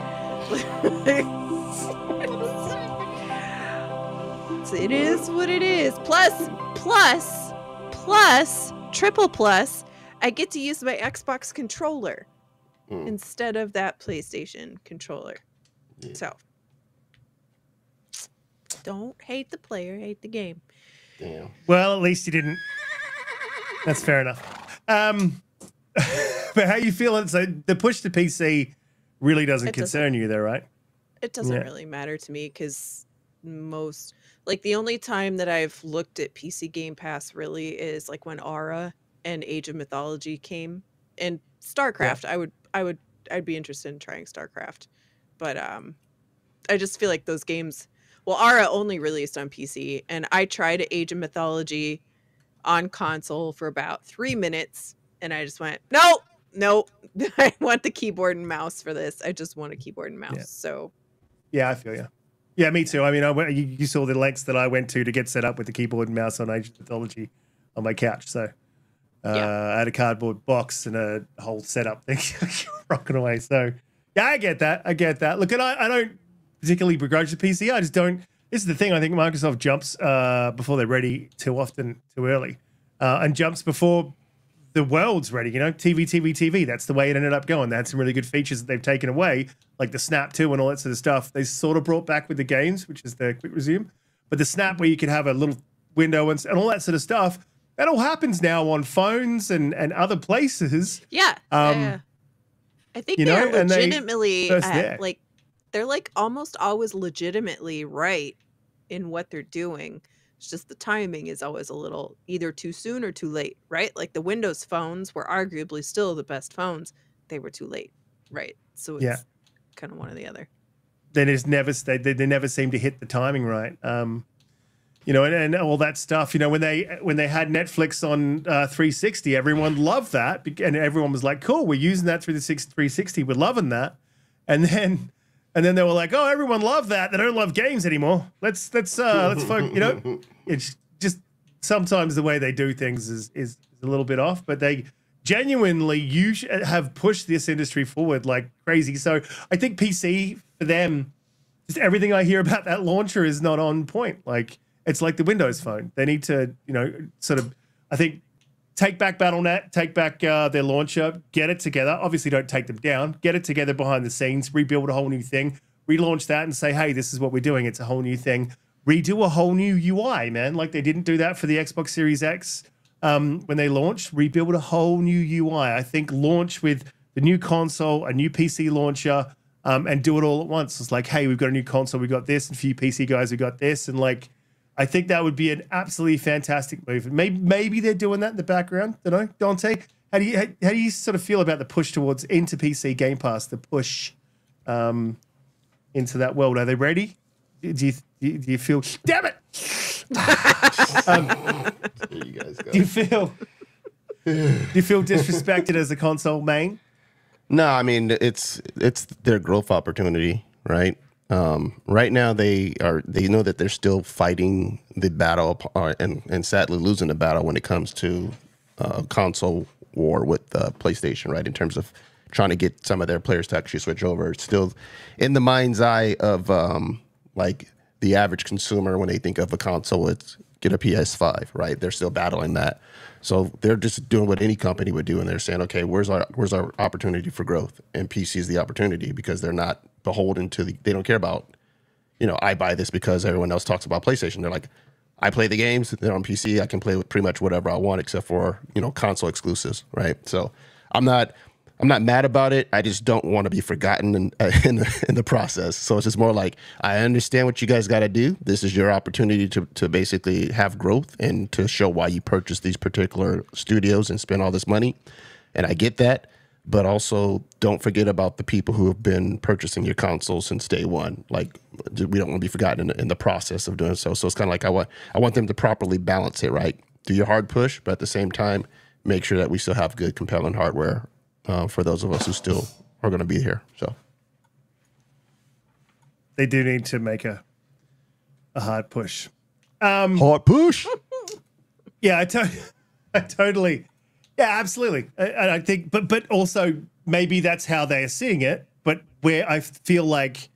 It is what it is. Plus, triple plus, I get to use my Xbox controller instead of that PlayStation controller. Yeah. So, don't hate the player, hate the game. Damn. Well, at least you didn't. That's fair enough. But how you feeling? So the push to PC really doesn't concern you, though, right? It doesn't really matter to me because the only time that I've looked at PC Game Pass really is like when Aura and Age of Mythology came, and StarCraft. Yeah. I'd be interested in trying StarCraft, but I just feel like those games. Well, Aura only released on PC, and I tried Age of Mythology on console for about 3 minutes, and I just went, nope, I want the keyboard and mouse for this. I just want a keyboard and mouse. Yeah. So, yeah, I feel you. Yeah, me too. You saw the lengths that I went to get set up with the keyboard and mouse on Age of Mythology on my couch. So, I had a cardboard box and a whole setup thing rocking away. So, yeah, I get that. Look, and I don't particularly begrudge the PC. I just don't. This is the thing. I think Microsoft jumps before they're ready too often, too early, and jumps before the world's ready. TV. That's the way it ended up going. They had some really good features that they've taken away, like the Snap 2 and all that sort of stuff. They sort of brought back with the games, which is the quick resume. But the Snap, where you could have a little window and all that sort of stuff, that all happens now on phones and other places. Yeah. I think they're legitimately they're almost always legitimately right in what they're doing. It's just the timing is always a little either too soon or too late, right? Like the Windows phones were arguably still the best phones. They were too late, right? So it's kind of one or the other. They never seem to hit the timing right. And all that stuff. When they had Netflix on 360, everyone loved that, and everyone was like, "Cool, we're using that through the 360. We're loving that." And then they were like, "Oh, everyone loved that. They don't love games anymore. Let's focus." It's just sometimes the way they do things is a little bit off, but they genuinely have pushed this industry forward like crazy. So I think PC for them just everything I hear about that launcher is not on point. Like, it's like the Windows Phone. They need to, sort of, I think, take back Battle.net, take back their launcher, get it together. Obviously, don't take them down. Get it together behind the scenes, rebuild a whole new thing, relaunch that and say, hey, this is what we're doing. It's a whole new thing. Redo a whole new UI, man. Like, they didn't do that for the Xbox Series X when they launched. Rebuild a whole new UI. I think launch with the new console, a new PC launcher, and do it all at once. It's like, hey, we've got a new console, we got this, and for you PC guys, we got this. And like, I think that would be an absolutely fantastic move. Maybe they're doing that in the background. Don't know, Donte. How do you sort of feel about the push towards into PC Game Pass? The push into that world. Are they ready? Do you feel? Damn it! There you guys go. Do you feel disrespected as a console main? No, I mean it's their growth opportunity, right? Right now they know that they're still fighting the battle and sadly losing the battle when it comes to console war with PlayStation, right? In terms of trying to get some of their players to actually switch over. It's still in the mind's eye of like the average consumer when they think of a console, it's get a PS5, right? They're still battling that. So they're just doing what any company would do, and they're saying, okay, where's our opportunity for growth? And PC is the opportunity because they're not beholden to they don't care about, I buy this because everyone else talks about PlayStation. They're like, I play the games, they're on PC, I can play with pretty much whatever I want except for, console exclusives, right? So I'm not mad about it. I just don't want to be forgotten in the process. So it's just more like, I understand what you guys got to do. This is your opportunity to basically have growth and to show why you purchased these particular studios and spend all this money. And I get that. But also don't forget about the people who have been purchasing your console since day one. Like, we don't want to be forgotten in the process of doing so. So it's kind of like I want them to properly balance it, right? Do your hard push, but at the same time, make sure that we still have good, compelling hardware for those of us who still are going to be here. So they do need to make a hard push. Hard push. Yeah, I totally. Yeah, absolutely. I think, but also maybe that's how they are seeing it. But where I feel like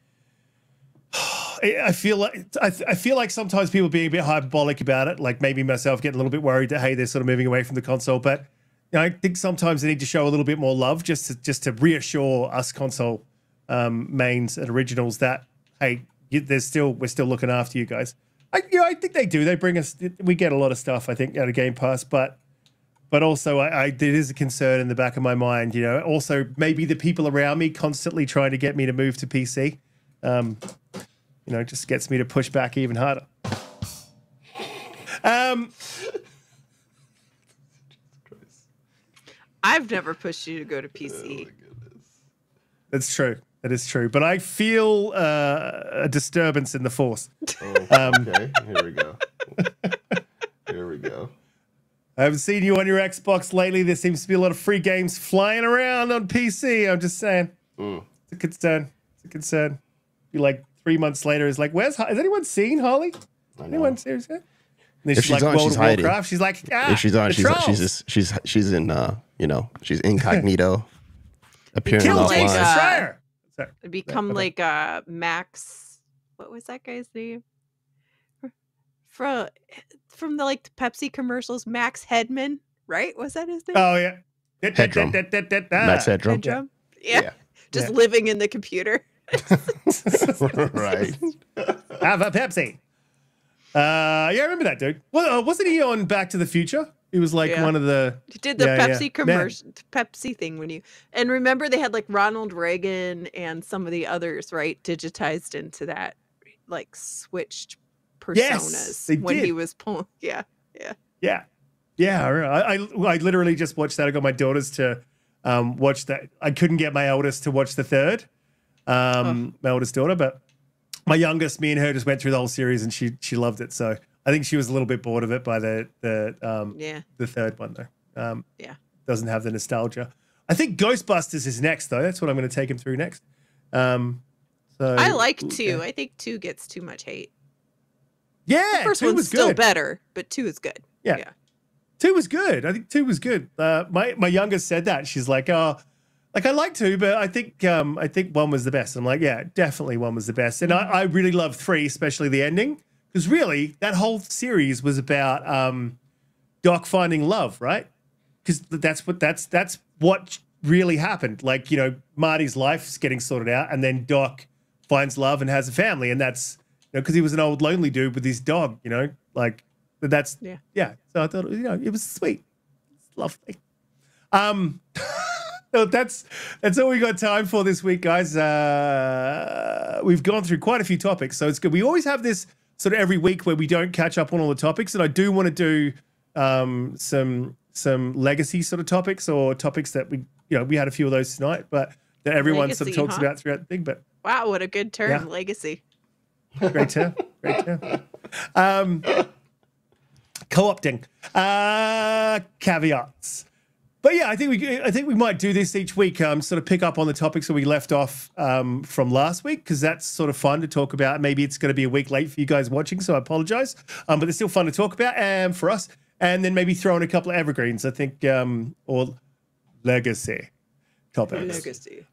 sometimes people being a bit hyperbolic about it, like maybe myself getting a little bit worried that, hey, they're sort of moving away from the console. But I think sometimes they need to show a little bit more love just to reassure us console mains and originals that, hey, we're still looking after you guys. I think they do. They bring us. We get a lot of stuff, I think, out of Game Pass, but also there is a concern in the back of my mind. Also maybe the people around me constantly trying to get me to move to PC. Just gets me to push back even harder. I've never pushed you to go to PC. Oh my goodness. That's true. That is true. But I feel a disturbance in the force. Oh, okay, here we go. Here we go. I haven't seen you on your Xbox lately. There seems to be a lot of free games flying around on PC. I'm just saying. It's a concern. It's a concern. Be like 3 months later, is like, has anyone seen Holly? Anyone seriously? If she's like, on, she's hiding. Warcraft. She's like, if she's on, she's in she's incognito, appearing offline. Become like Max. What was that guy's name? From the Pepsi commercials, Max Headman, right? Was that his name? Oh yeah, Headroom. Max Headroom. Yeah. Just living in the computer. Right. Have a Pepsi. Yeah, I remember that dude. Well, wasn't he on Back to the Future? He was like one of the. He did the Pepsi commercial, Pepsi thing and remember they had like Ronald Reagan and some of the others, right? Digitized into that, like switched personas when he was pulling. Yeah. I literally just watched that. I got my daughters to watch that. I couldn't get my eldest to watch the third. My oldest daughter, but my youngest, me and her just went through the whole series and she loved it. So I think she was a little bit bored of it by the third one though. Doesn't have the nostalgia. I think Ghostbusters is next though. That's what I'm going to take him through next. So I like 2. Yeah. I think 2 gets too much hate. Yeah, the first one's still better, but 2 is good. Yeah. 2 was good. I think 2 was good. My youngest said that. She's like, oh, Like I like two, but I think one was the best. I'm like, yeah, definitely one was the best. And I really love 3, especially the ending, because really that whole series was about Doc finding love, right? Because that's what really happened. Like, you know, Marty's life's getting sorted out, and then Doc finds love and has a family, and that's, you know, because he was an old lonely dude with his dog, you know, like that's yeah. So I thought, you know, it was sweet, it's lovely. So that's all we got time for this week, guys. We've gone through quite a few topics, so it's good. We always have this sort of every week where we don't catch up on all the topics, and I do want to do some legacy sort of topics, or topics that we had a few of those tonight, but that everyone Legacy, sort of talks about throughout the thing. But wow, what a good term, Yeah. legacy. great term. Co-opting caveats. But yeah, I think we might do this each week. Sort of pick up on the topics that we left off from last week, because that's sort of fun to talk about. Maybe it's going to be a week late for you guys watching, so I apologize. But it's still fun to talk about, and for us, and then maybe throw in a couple of evergreens. I think, or legacy topics. Legacy.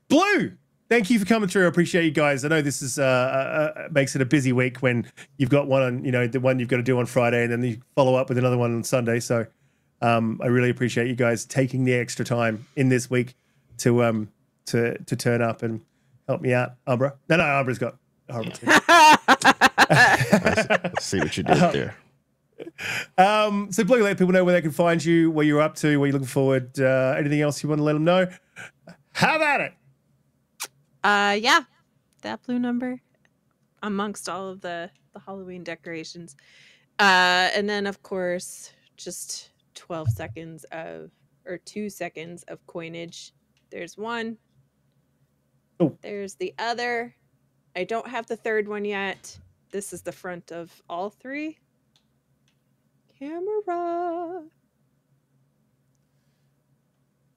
Blue, thank you for coming through. I appreciate you guys. I know this is makes it a busy week when you've got one on, you know, the one you've got to do on Friday, and then you follow up with another one on Sunday. So I really appreciate you guys taking the extra time in this week to turn up and help me out. Umbra, no, Umbra's got horrible team. I see what you did there. So Blue, let people know where they can find you, what you're up to, what you're looking forward. Anything else you want to let them know? How about it? Yeah, that blue number amongst all of the Halloween decorations. And then of course, just 2 seconds of coinage. There's one. Oh. There's the other. I don't have the third one yet. This is the front of all 3. Camera.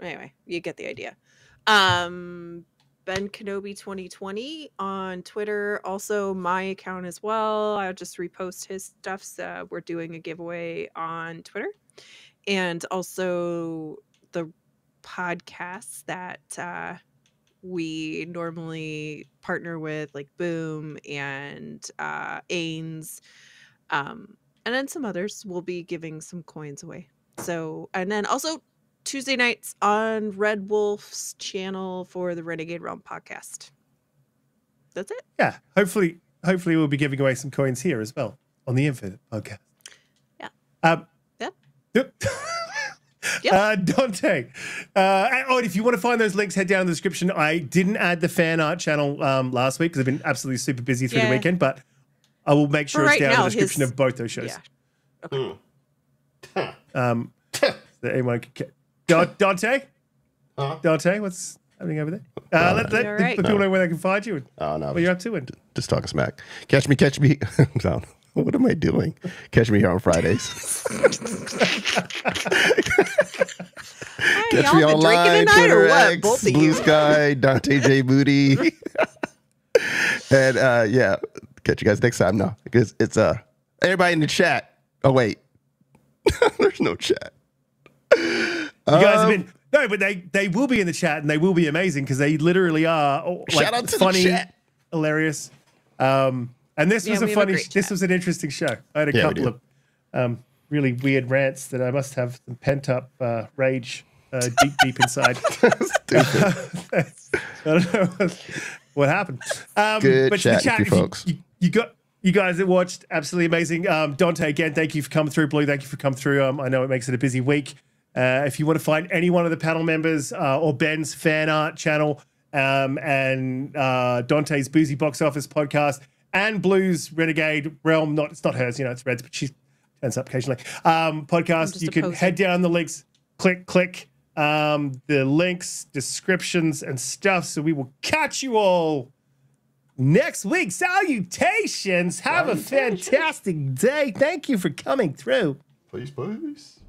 Anyway, you get the idea. Ben Kenobi 2020 on Twitter, also my account as well. I'll just repost his stuff. So we're doing a giveaway on Twitter, and also the podcasts that we normally partner with, like Boom and Ains, and then some others. We'll be giving some coins away. So, and then also Tuesday nights on Red Wolf's channel for the Renegade Realm podcast. That's it. Yeah, hopefully we'll be giving away some coins here as well on the Infinite podcast. Yeah. Yep. Donte. And if you want to find those links, head down in the description. I didn't add the fan art channel last week because I've been absolutely super busy through the weekend, but I will make sure it's down in the description of both those shows. Yeah. Okay. So anyone can... Donte? Huh? Donte, what's happening over there? Let people know where they can find you and what you're up to. And just talking smack. Catch me. What am I doing? Catch me here on Fridays. Catch me online, Twitter X, Blue Sky, Donte J Booty. And yeah, catch you guys next time. No, because it's everybody in the chat. Oh wait, there's no chat. You guys have been but they will be in the chat, and they will be amazing because they literally are like, shout out to funny, the chat. Hilarious. And this was this was an interesting show. I had a couple of really weird rants that I must have some pent up rage deep inside. I don't know what happened. Good but chat, the chat, folks. You guys that watched, absolutely amazing. Donte, again, thank you for coming through. Blue, thank you for coming through. I know it makes it a busy week. If you want to find any one of the panel members or Ben's fan art channel and Donte's Boozy Box Office podcast and Blue's Renegade Realm, it's not hers, it's Red's, but she turns up occasionally. Podcast, you can head down the links, click the links, descriptions, and stuff. So we will catch you all next week. Salutations. Have a fantastic day. Thank you for coming through. Peace.